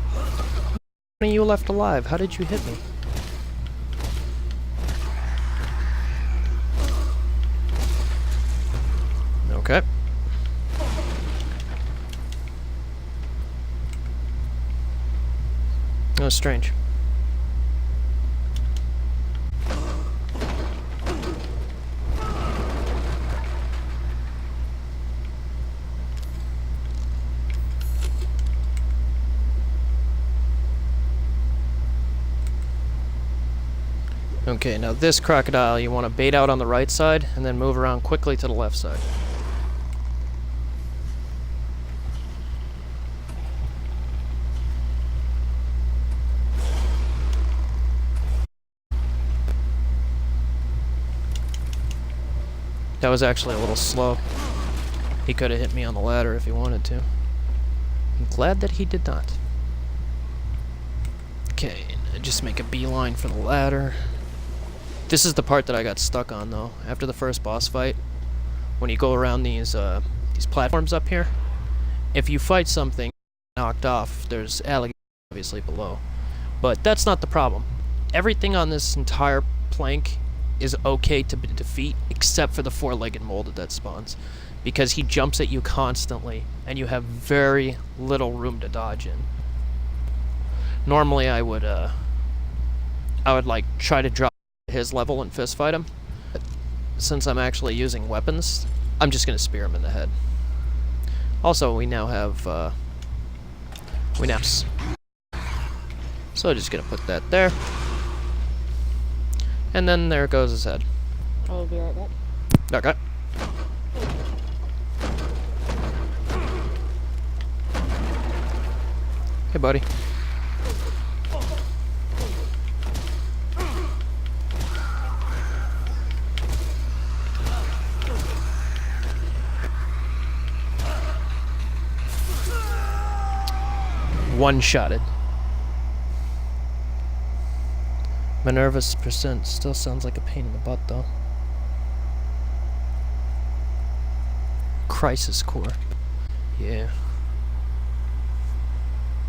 How many you left alive? How did you hit me? Okay. That was strange. Okay, now this crocodile you want to bait out on the right side and then move around quickly to the left side. That was actually a little slow. He could have hit me on the ladder if he wanted to. I'm glad that he did not. Okay, just make a beeline for the ladder. This is the part that I got stuck on, though. After the first boss fight, when you go around these platforms up here, if you fight something knocked off, there's alligators obviously below. But that's not the problem. Everything on this entire plank is okay to defeat, except for the four-legged molded that spawns, because he jumps at you constantly, and you have very little room to dodge in. Normally, I would like try to drop his level and fist fight him. But since I'm actually using weapons, I'm just gonna spear him in the head. Also, we now have so I'm just gonna put that there, and then there goes his head. I'll be right back. Okay. Hey, buddy. One-shotted. Minerva's percent still sounds like a pain in the butt, though. Crisis Core. Yeah.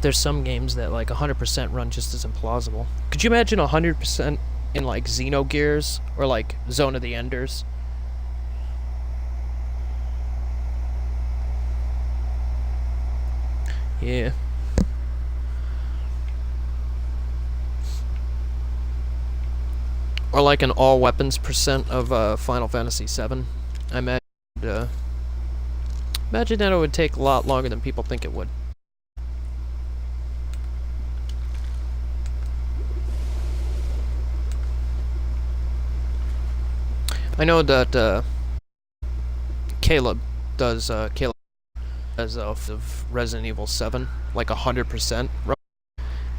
There's some games that like 100% run just as implausible. Could you imagine 100% in like Xenogears or like Zone of the Enders? Yeah. Or like an all weapons percent of Final Fantasy VII. I imagine that it would take a lot longer than people think it would. I know that Caleb does of Resident Evil 7 like 100%,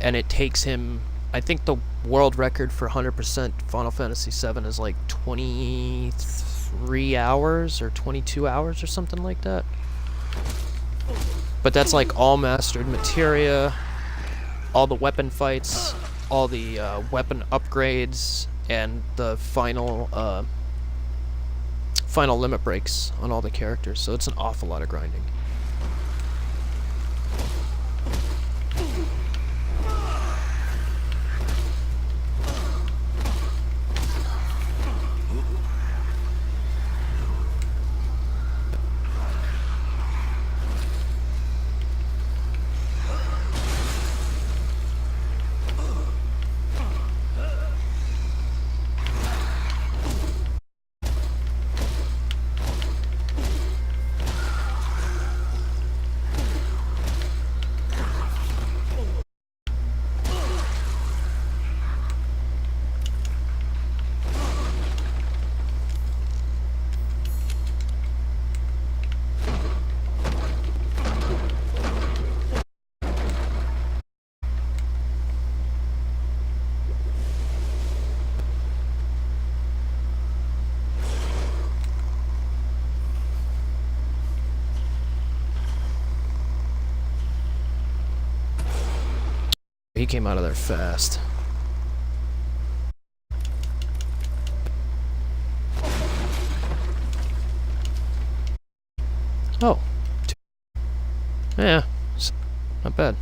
and it takes him. I think the world record for 100% Final Fantasy VII is like 23 hours or 22 hours or something like that. But that's like all mastered materia, all the weapon fights, all the weapon upgrades, and the final limit breaks on all the characters. So it's an awful lot of grinding. he came out of there fast. Oh. Yeah. Not bad.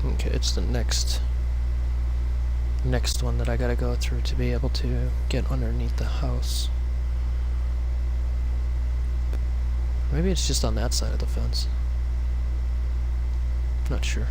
Okay, it's the next one that I gotta go through to be able to get underneath the house. Maybe it's just on that side of the fence. Not sure.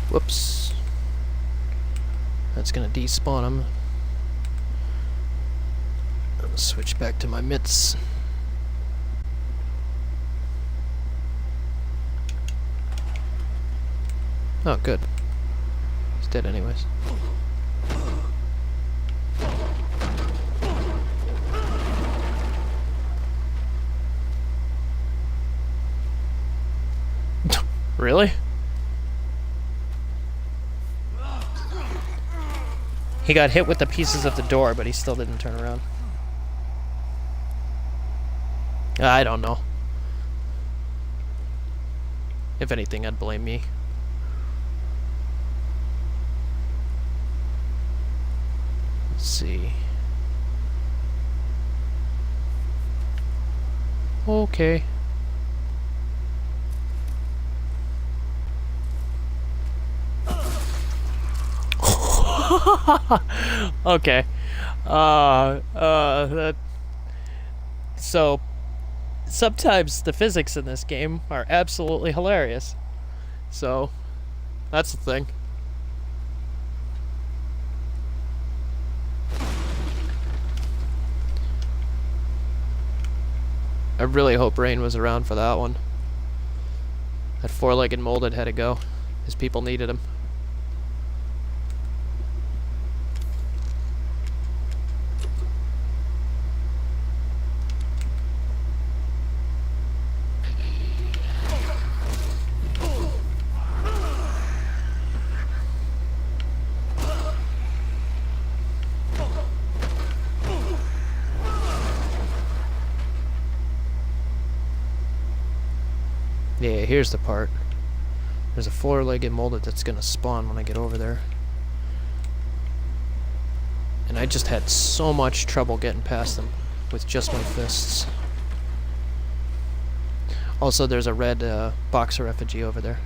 Whoops. That's gonna despawn him. I'm gonna switch back to my mitts. Oh, good. He's dead anyways. Really? He got hit with the pieces of the door, but he still didn't turn around. I don't know. If anything, I'd blame me. Let's see. Okay. Okay. So sometimes the physics in this game are absolutely hilarious. So that's the thing. I really hope Rain was around for that one. That four-legged molded had to go. His people needed him. Yeah, here's the part. There's a four-legged molded that's gonna spawn when I get over there. And I just had so much trouble getting past them with just my fists. Also, there's a red boxer effigy over there.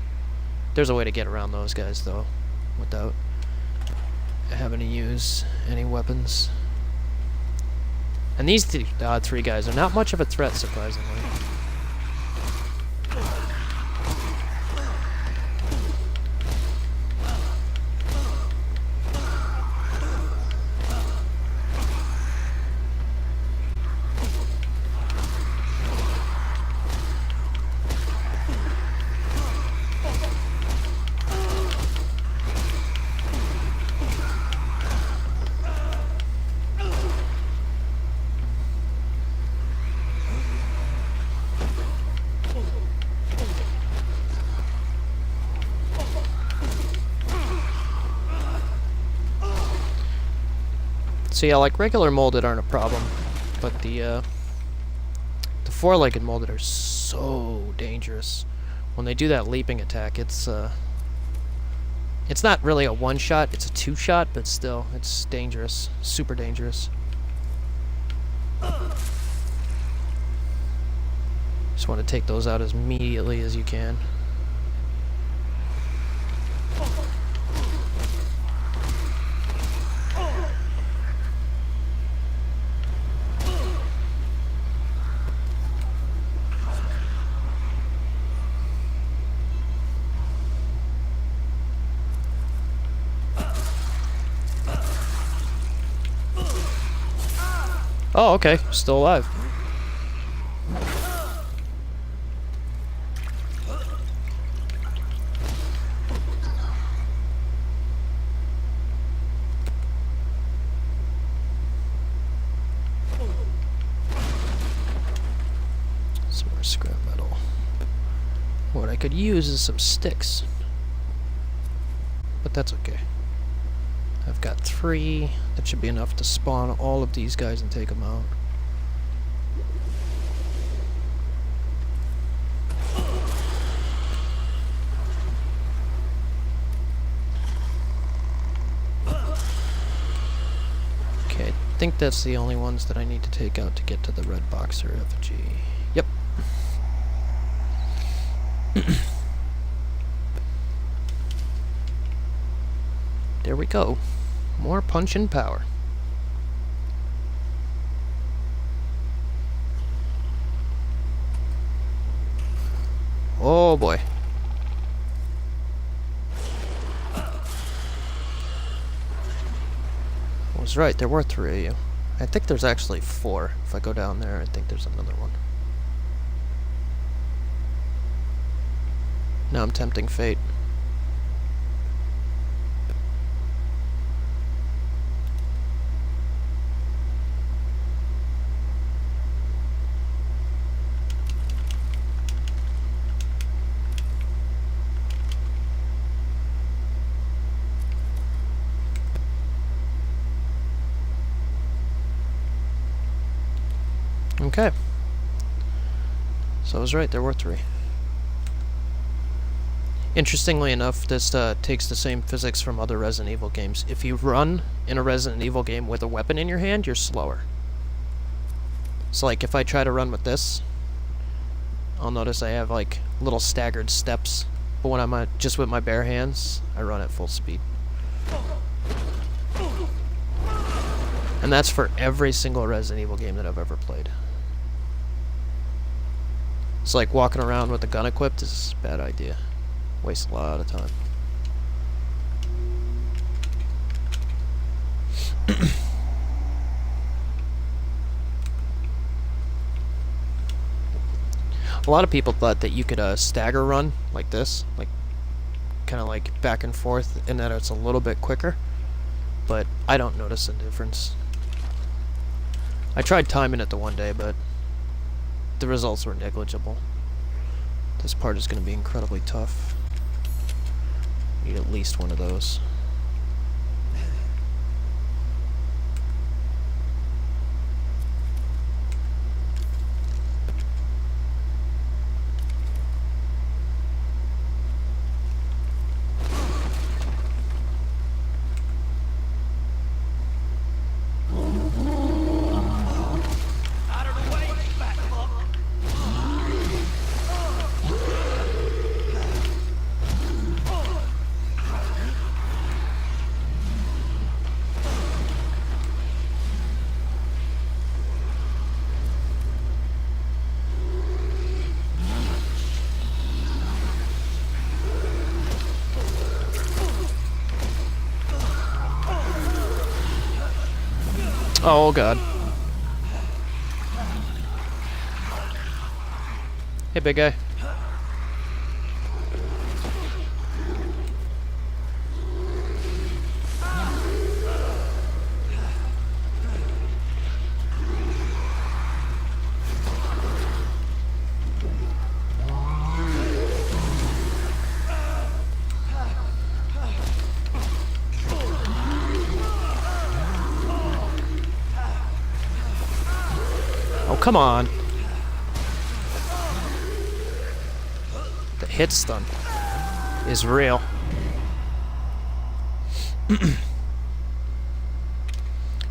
There's a way to get around those guys, though, without having to use any weapons. And these three guys are not much of a threat, surprisingly. So yeah, like regular molded aren't a problem, but the four-legged molded are so dangerous. When they do that leaping attack, it's not really a one-shot, it's a two-shot, but still, it's dangerous, super dangerous. Just want to take those out as immediately as you can. Oh, okay. Still alive. Some more scrap metal. What I could use is some sticks. But that's okay. I've got 3. That should be enough to spawn all of these guys and take them out. Okay, I think that's the only ones that I need to take out to get to the red boxer effigy. Yep. There we go. More punch and power. Oh boy. I was right, there were 3 of you. I think there's actually 4. If I go down there, I think there's another one. Now I'm tempting fate. Okay. So I was right, there were 3. Interestingly enough, this takes the same physics from other Resident Evil games. If you run in a Resident Evil game with a weapon in your hand, you're slower. So like if I try to run with this, I'll notice I have like little staggered steps. But when I'm just with my bare hands, I run at full speed. And that's for every single Resident Evil game that I've ever played. It's like walking around with a gun equipped is a bad idea. Waste a lot of time. A lot of people thought that you could stagger run like this, like kind of like back and forth, and that it's a little bit quicker. But I don't notice a difference. I tried timing it the one day, but the results were negligible. This part is going to be incredibly tough. Need at least one of those. Out of the way, fat fuck! Oh god. Hey, big guy. Oh, come on. The hit stun is real.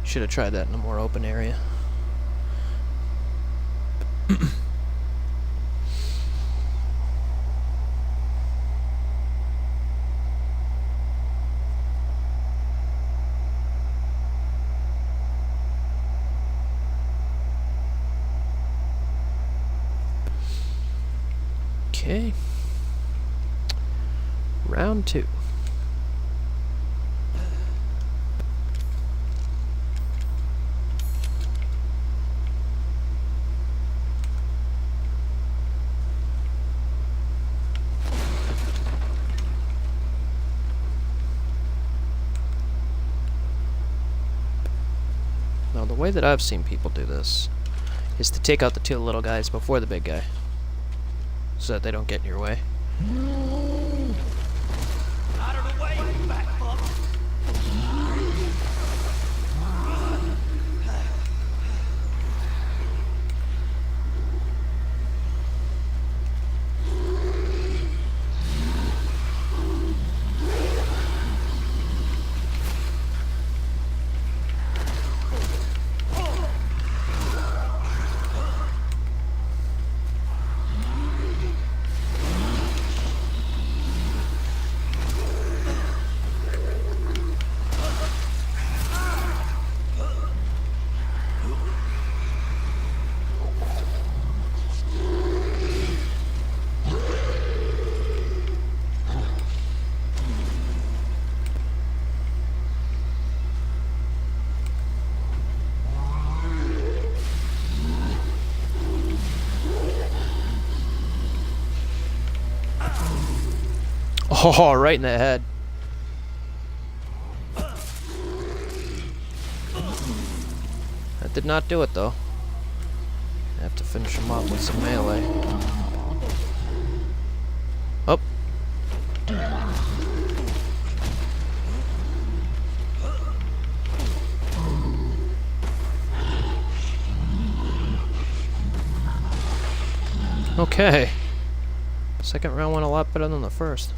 Should have tried that in a more open area. Okay. Round 2. Now, the way that I've seen people do this is to take out the 2 little guys before the big guy, so that they don't get in your way. Out of the way, you fat fuck! Oh, right in the head. That did not do it, though. I have to finish him off with some melee. Oh. Okay. Second round went a lot better than the first.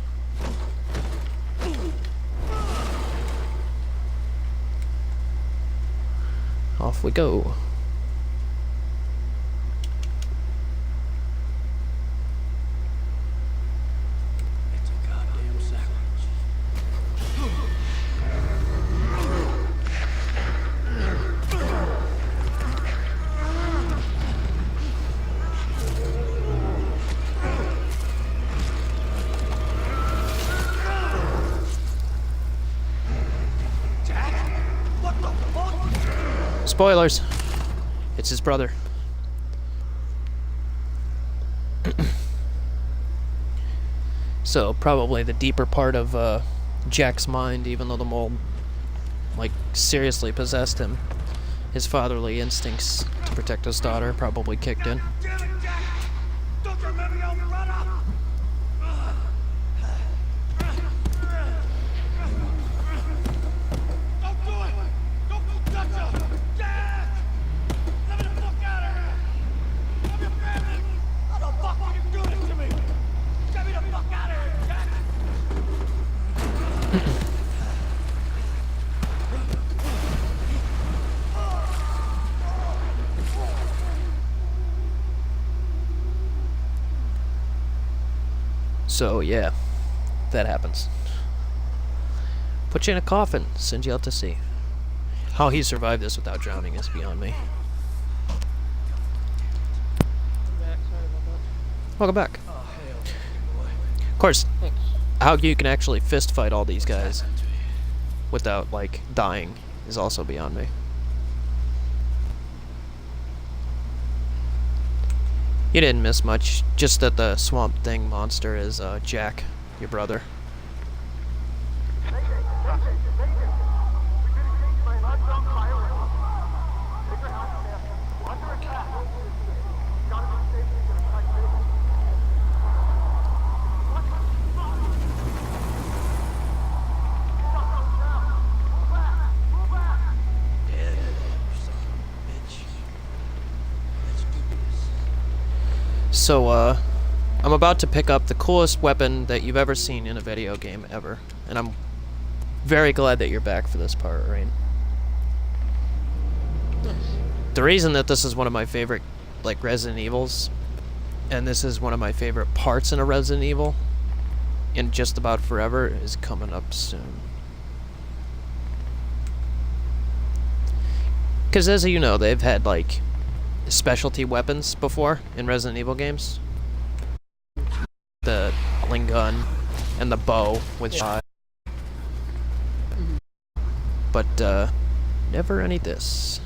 Off we go. It's a goddamn sacrilege. Jack? What the fuck? Spoilers. It's his brother. So, probably the deeper part of Jack's mind, even though the mole, like, seriously possessed him, his fatherly instincts to protect his daughter probably kicked in. Damn it, Jack! Don't you remember your brother? Don't do it! Don't touch her! Jack! Let me the fuck out of here! I'm your family! How the fuck can you do this to me? Get me the fuck out of here, Jack! So, yeah, that happens. Put you in a coffin, send you out to sea. How he survived this without drowning is beyond me. I'm back. Sorry about that. Welcome back. Of course, Thanks. how you can actually fist fight all these guys without, like, dying is also beyond me. You didn't miss much, just that the Swamp Thing monster is Jack, your brother. So, I'm about to pick up the coolest weapon that you've ever seen in a video game ever. And I'm very glad that you're back for this part, Rain. The reason that this is one of my favorite, like, Resident Evils, and this is one of my favorite parts in a Resident Evil, in just about forever, is coming up soon. Because as you know, they've had, like, specialty weapons before in Resident Evil games. gun and the bow with shot. But never any this.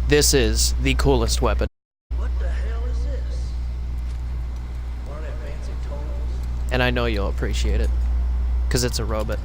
This is the coolest weapon. What the hell is this? One of them fancy toys? And I know you'll appreciate it. Because it's a robot.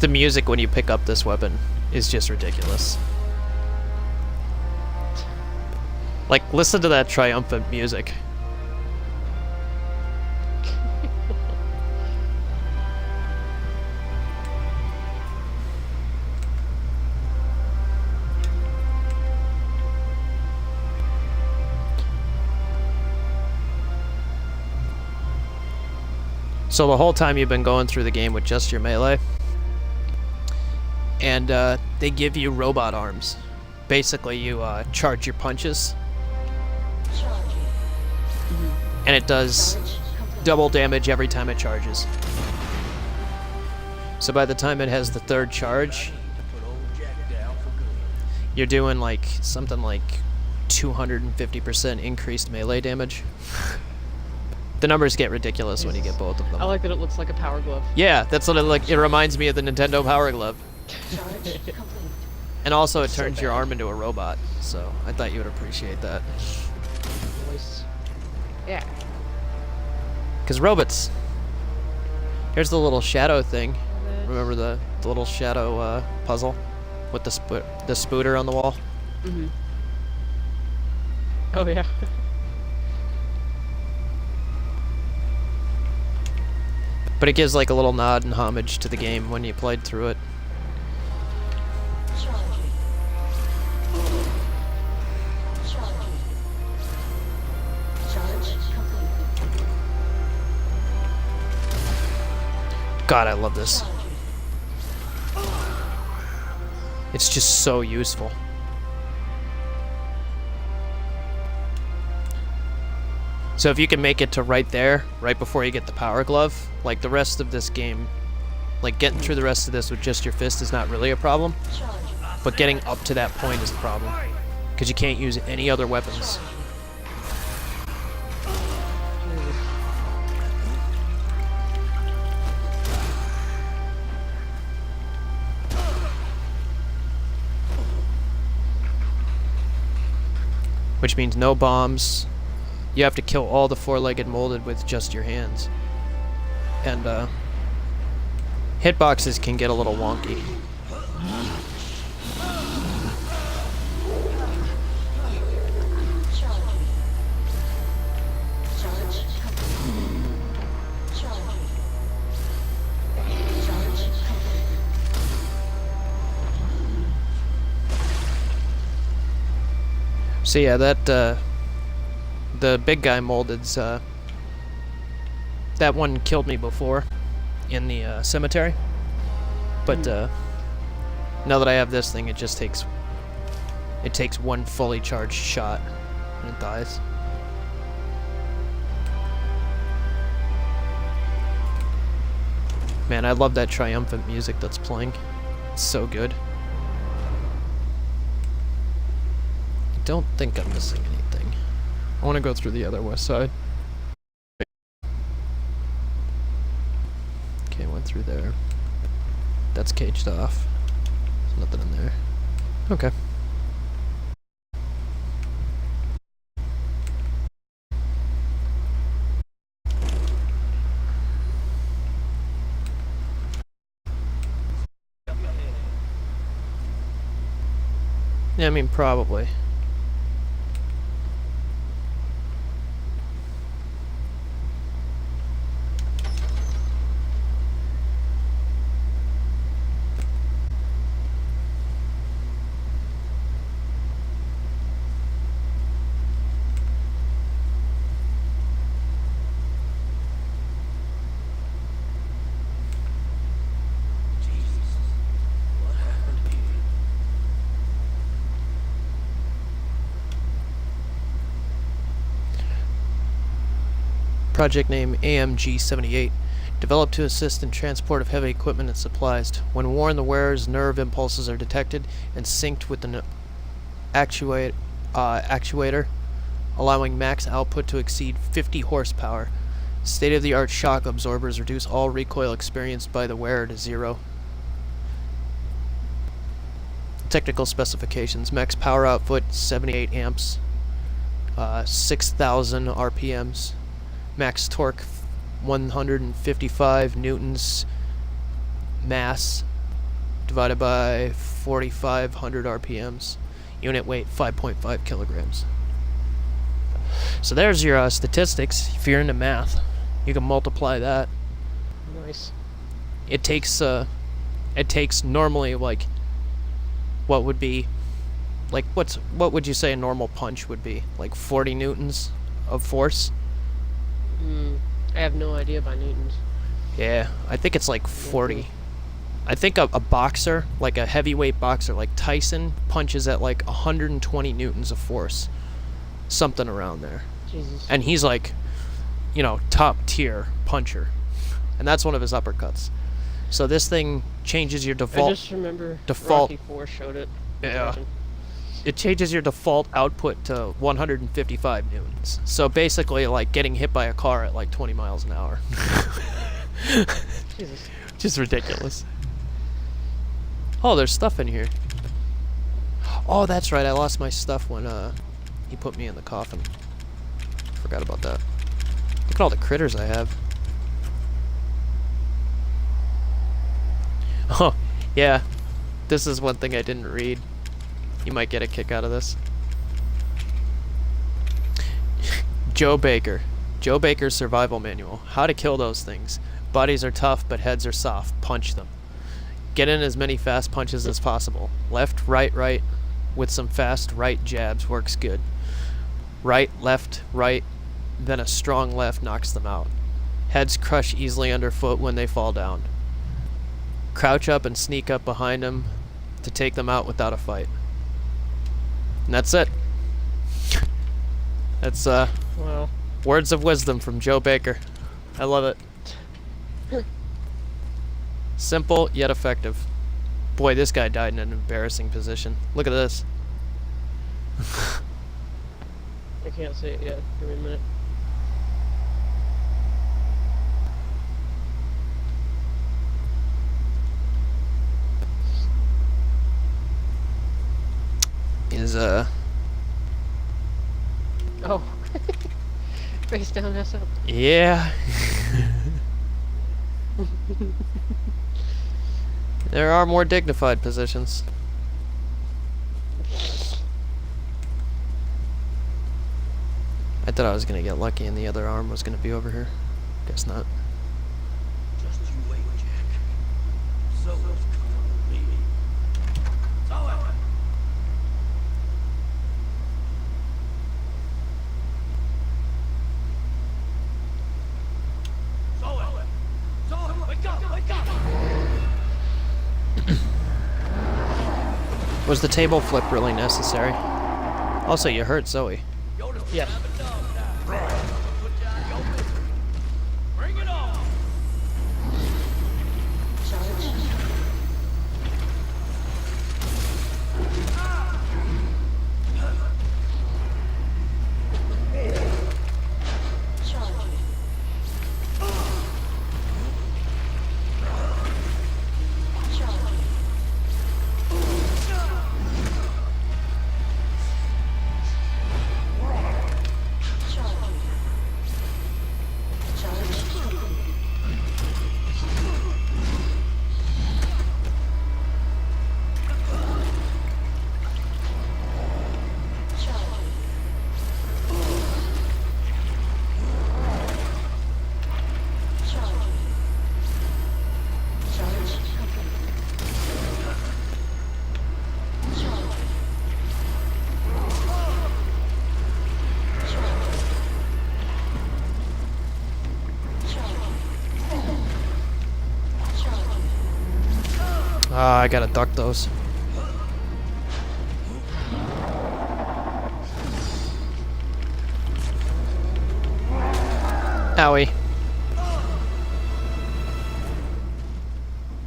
The music when you pick up this weapon is just ridiculous. Like, listen to that triumphant music. So the whole time you've been going through the game with just your melee, and they give you robot arms. Basically, you charge your punches, and it does double damage every time it charges. So by the time it has the third charge, you're doing like something like 250% increased melee damage. The numbers get ridiculous when you get both of them. I like that it looks like a power glove. Yeah, that's what it like. It reminds me of the Nintendo Power Glove. And also, it turns your arm into a robot. So I thought you would appreciate that. Nice. Yeah. Because robots. Here's the little shadow thing. Remember the little shadow puzzle with the spooter on the wall? Mhm. Oh yeah. But it gives like a little nod and homage to the game when you played through it. God, I love this. It's just so useful. So if you can make it to right there, right before you get the power glove, like the rest of this game, like getting through the rest of this with just your fist is not really a problem, but getting up to that point is a problem, because you can't use any other weapons. Which means no bombs. You have to kill all the four-legged molded with just your hands. And hitboxes can get a little wonky. So yeah, that the big guy molded's that one killed me before in the cemetery, but now that I have this thing, it just takes one fully charged shot and it dies. Man, I love that triumphant music that's playing. It's so good. I don't think I'm missing anything. I want to go through the other west side. Okay, went through there. That's caged off. There's nothing in there. Okay. Yeah, I mean, probably. Project name AMG-78. Developed to assist in transport of heavy equipment and supplies. When worn, the wearer's nerve impulses are detected and synced with the actuator, allowing max output to exceed 50 horsepower. State-of-the-art shock absorbers reduce all recoil experienced by the wearer to 0. Technical specifications: max power output 78 amps, 6,000 RPMs, max torque 155 newtons, mass divided by 4,500 RPMs, unit weight 5.5 kilograms. So there's your statistics. If you're into math, you can multiply that. Nice. It takes normally, like, what would be, like, what would you say a normal punch would be? Like 40 newtons of force? I have no idea by newtons. Yeah, I think it's like 40. I think a boxer, like a heavyweight boxer, like Tyson, punches at like 120 newtons of force. Something around there. Jesus. And he's like, you know, top tier puncher. And that's one of his uppercuts. So this thing changes your I default. just remember default- Rocky 4 showed it. Yeah. It changes your default output to 155 newtons. So basically, like getting hit by a car at like 20 miles an hour. Jesus. Just ridiculous. Oh, there's stuff in here. Oh, that's right. I lost my stuff when he put me in the coffin. Forgot about that. Look at all the critters I have. Oh, yeah. This is one thing I didn't read. You might get a kick out of this. Joe Baker. Joe Baker's survival manual. How to kill those things. Bodies are tough, but heads are soft. Punch them. Get in as many fast punches as possible. Left, right, with some fast right jabs works good. Right, left, right, then a strong left knocks them out. Heads crush easily underfoot when they fall down. Crouch up and sneak up behind them to take them out without a fight. And that's it. That's Wow. words of wisdom from Joe Baker. I love it. Simple yet effective. Boy, this guy died in an embarrassing position. Look at this. I can't see it yet. Give me a minute. Is Oh. Face down, ass up. yeah. There are more dignified positions. I thought I was gonna get lucky and the other arm was gonna be over here. Guess not. Just you wait, Jack. Zoe's coming with me. Zoe! Zoe! Zoe, wake up! Wake up! Was the table flip really necessary? Also, you hurt Zoe. Yes. Bring it on! Ah, I gotta duck those. Owie.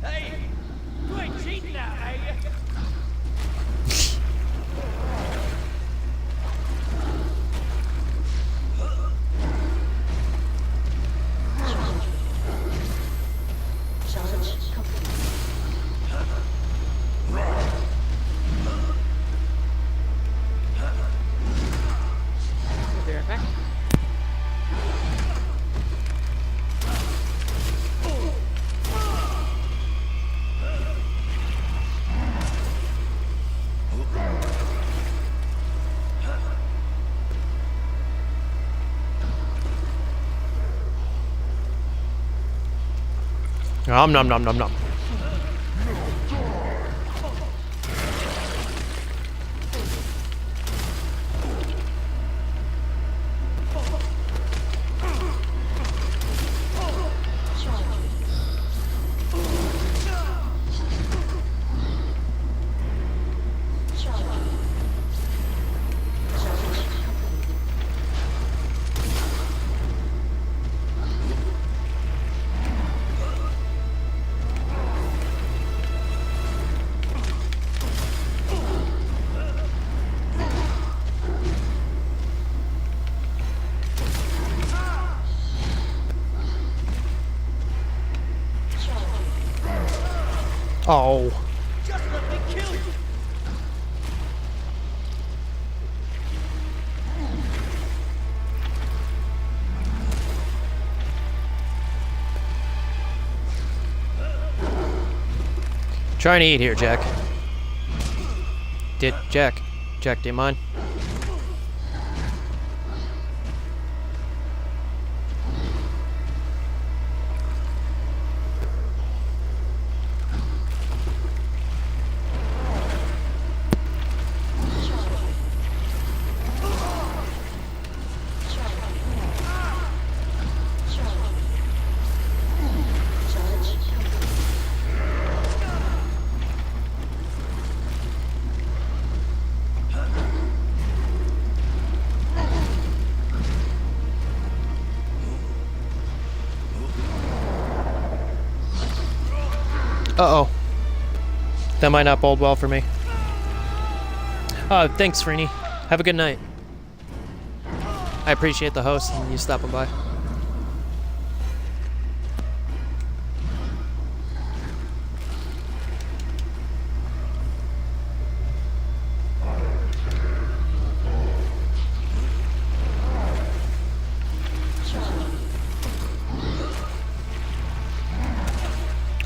Hey, you ain't cheating now, are you? I'll be right back. Nom nom nom nom nom. Oh. Just let me kill you. Trying to eat here, Jack. Jack, do you mind? Uh-oh. That might not bode well for me. Thanks, Freeney. Have a good night. I appreciate the host and you stopping by.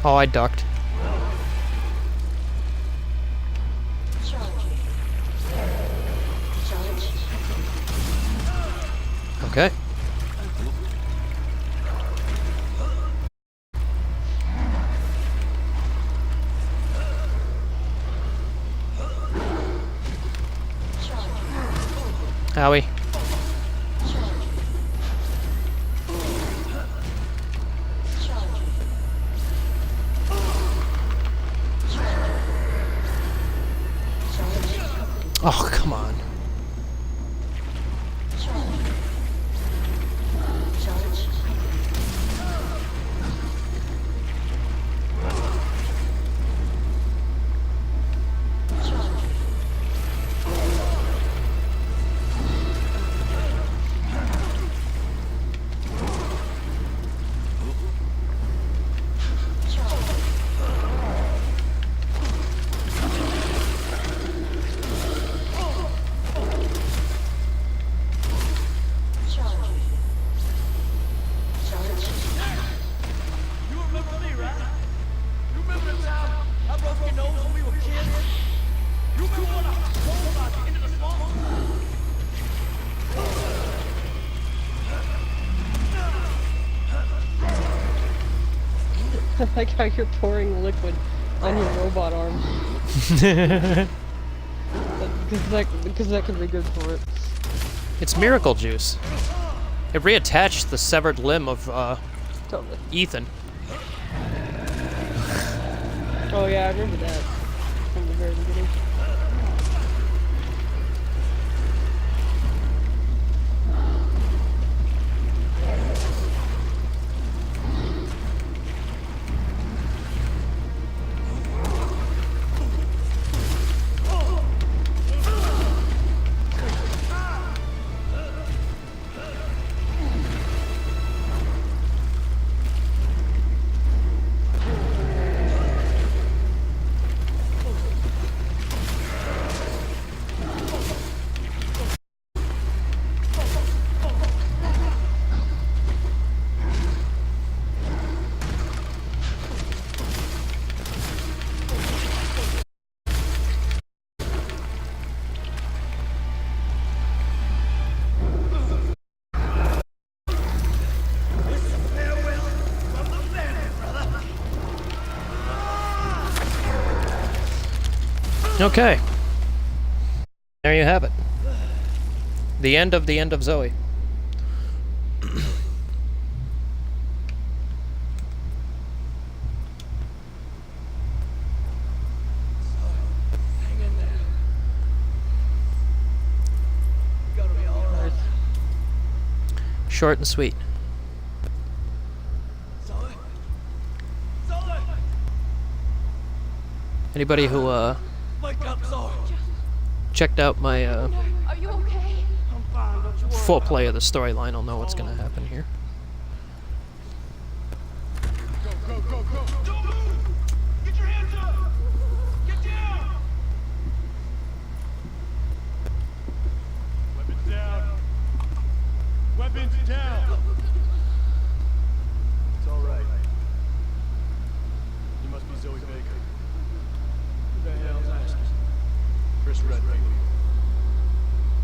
Oh, I ducked. Okay. Howie. Oh, come on. You remember me, right? You remember the time I broke your nose when we were kids? You remember when I told about you into the swamp? I like how you're pouring liquid on your robot arm. Because that could be good for it. It's miracle juice. It reattached the severed limb of Totally. Ethan. Oh yeah, I remember that from the very beginning. Okay. There you have it. The end of Zoe. Hang in there. You gotta be alright. Short and sweet. Zoe? Zoe! Anybody who Wake up, Zoe! checked out my Are you okay? I'm fine, don't you worry. full play of the storyline will know what's gonna happen here. Go, go, go, go! Don't move! Get your hands up! Get down! Weapons down. Weapons down. It's all right. You must be Zoe Baker. Who the hell's asking? Chris Redfield.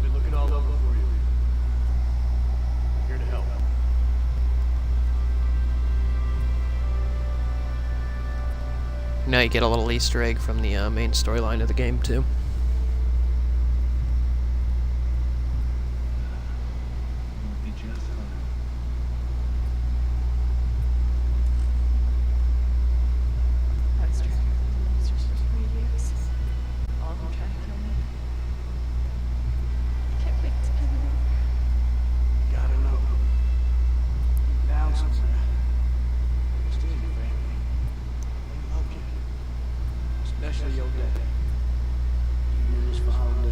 Been looking all over for you. Here to help. Now you get a little Easter egg from the main storyline of the game too. Be just fine. I was trapped with the monsters for 3 years. All of them trying to kill me. I can't wait to get it over. Gotta know. Down somewhere. You're still your family. They love you. Especially your dad. Years found it.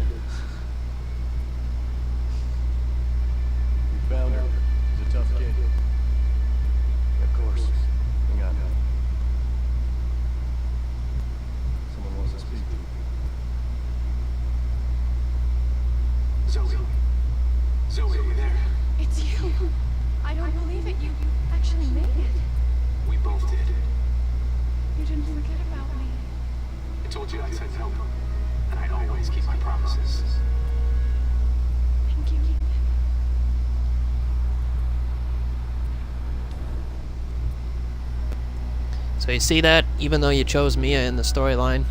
We found her. He's a tough kid. Of course. Hang on. Someone wants to speak to you. Zoe. Zoe, are you there? It's you! I don't believe it. You actually made it. We both did. You didn't forget about me. I told you I'd said no. And I'd always keep my promises. Thank you. So you see that? Even though you chose Mia in the storyline,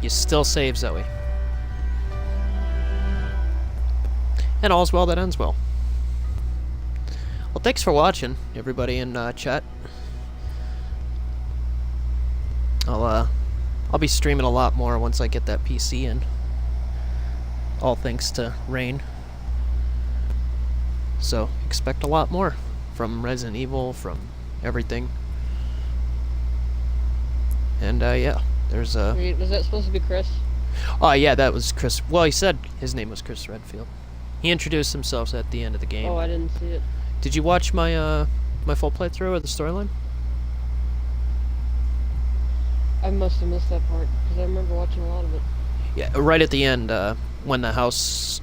you still save Zoe. And all's well that ends well. Well, thanks for watching, everybody in chat. I'll be streaming a lot more once I get that PC in. All thanks to Rain. So expect a lot more from Resident Evil, from everything. And yeah, there's a. Wait, was that supposed to be Chris? Oh yeah, that was Chris. Well, he said his name was Chris Redfield. He introduced himself at the end of the game. Oh, I didn't see it. Did you watch my my full playthrough of the storyline? I must have missed that part because I remember watching a lot of it. Yeah, right at the end, when the house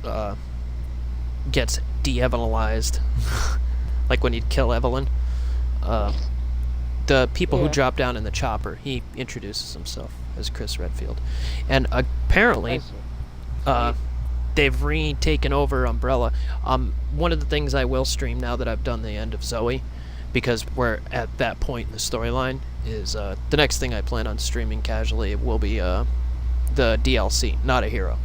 gets de-Evelynized, like when you'd kill Evelyn, the people who Yeah. drop down in the chopper, he introduces himself as Chris Redfield. And apparently, they've retaken over Umbrella. One of the things I will stream now that I've done the end of Zoe, because we're at that point in the storyline, is the next thing I plan on streaming casually will be the DLC, Not a Hero.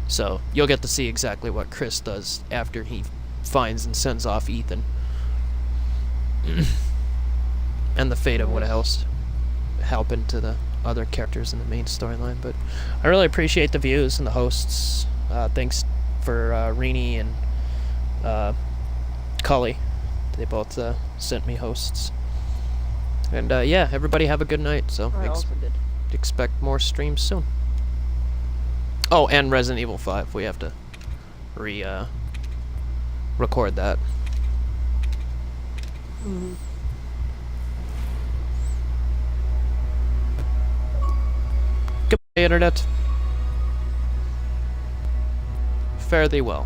So you'll get to see exactly what Chris does after he finds and sends off Ethan. And the fate of what else happened to the other characters in the main storyline. But I really appreciate the views and the hosts. Thanks for Rini and Cully. They both sent me hosts. And yeah, everybody have a good night. So I also did. expect more streams soon. Oh, and Resident Evil 5. We have to record that. Mhm. Goodbye, Internet. Fare thee well.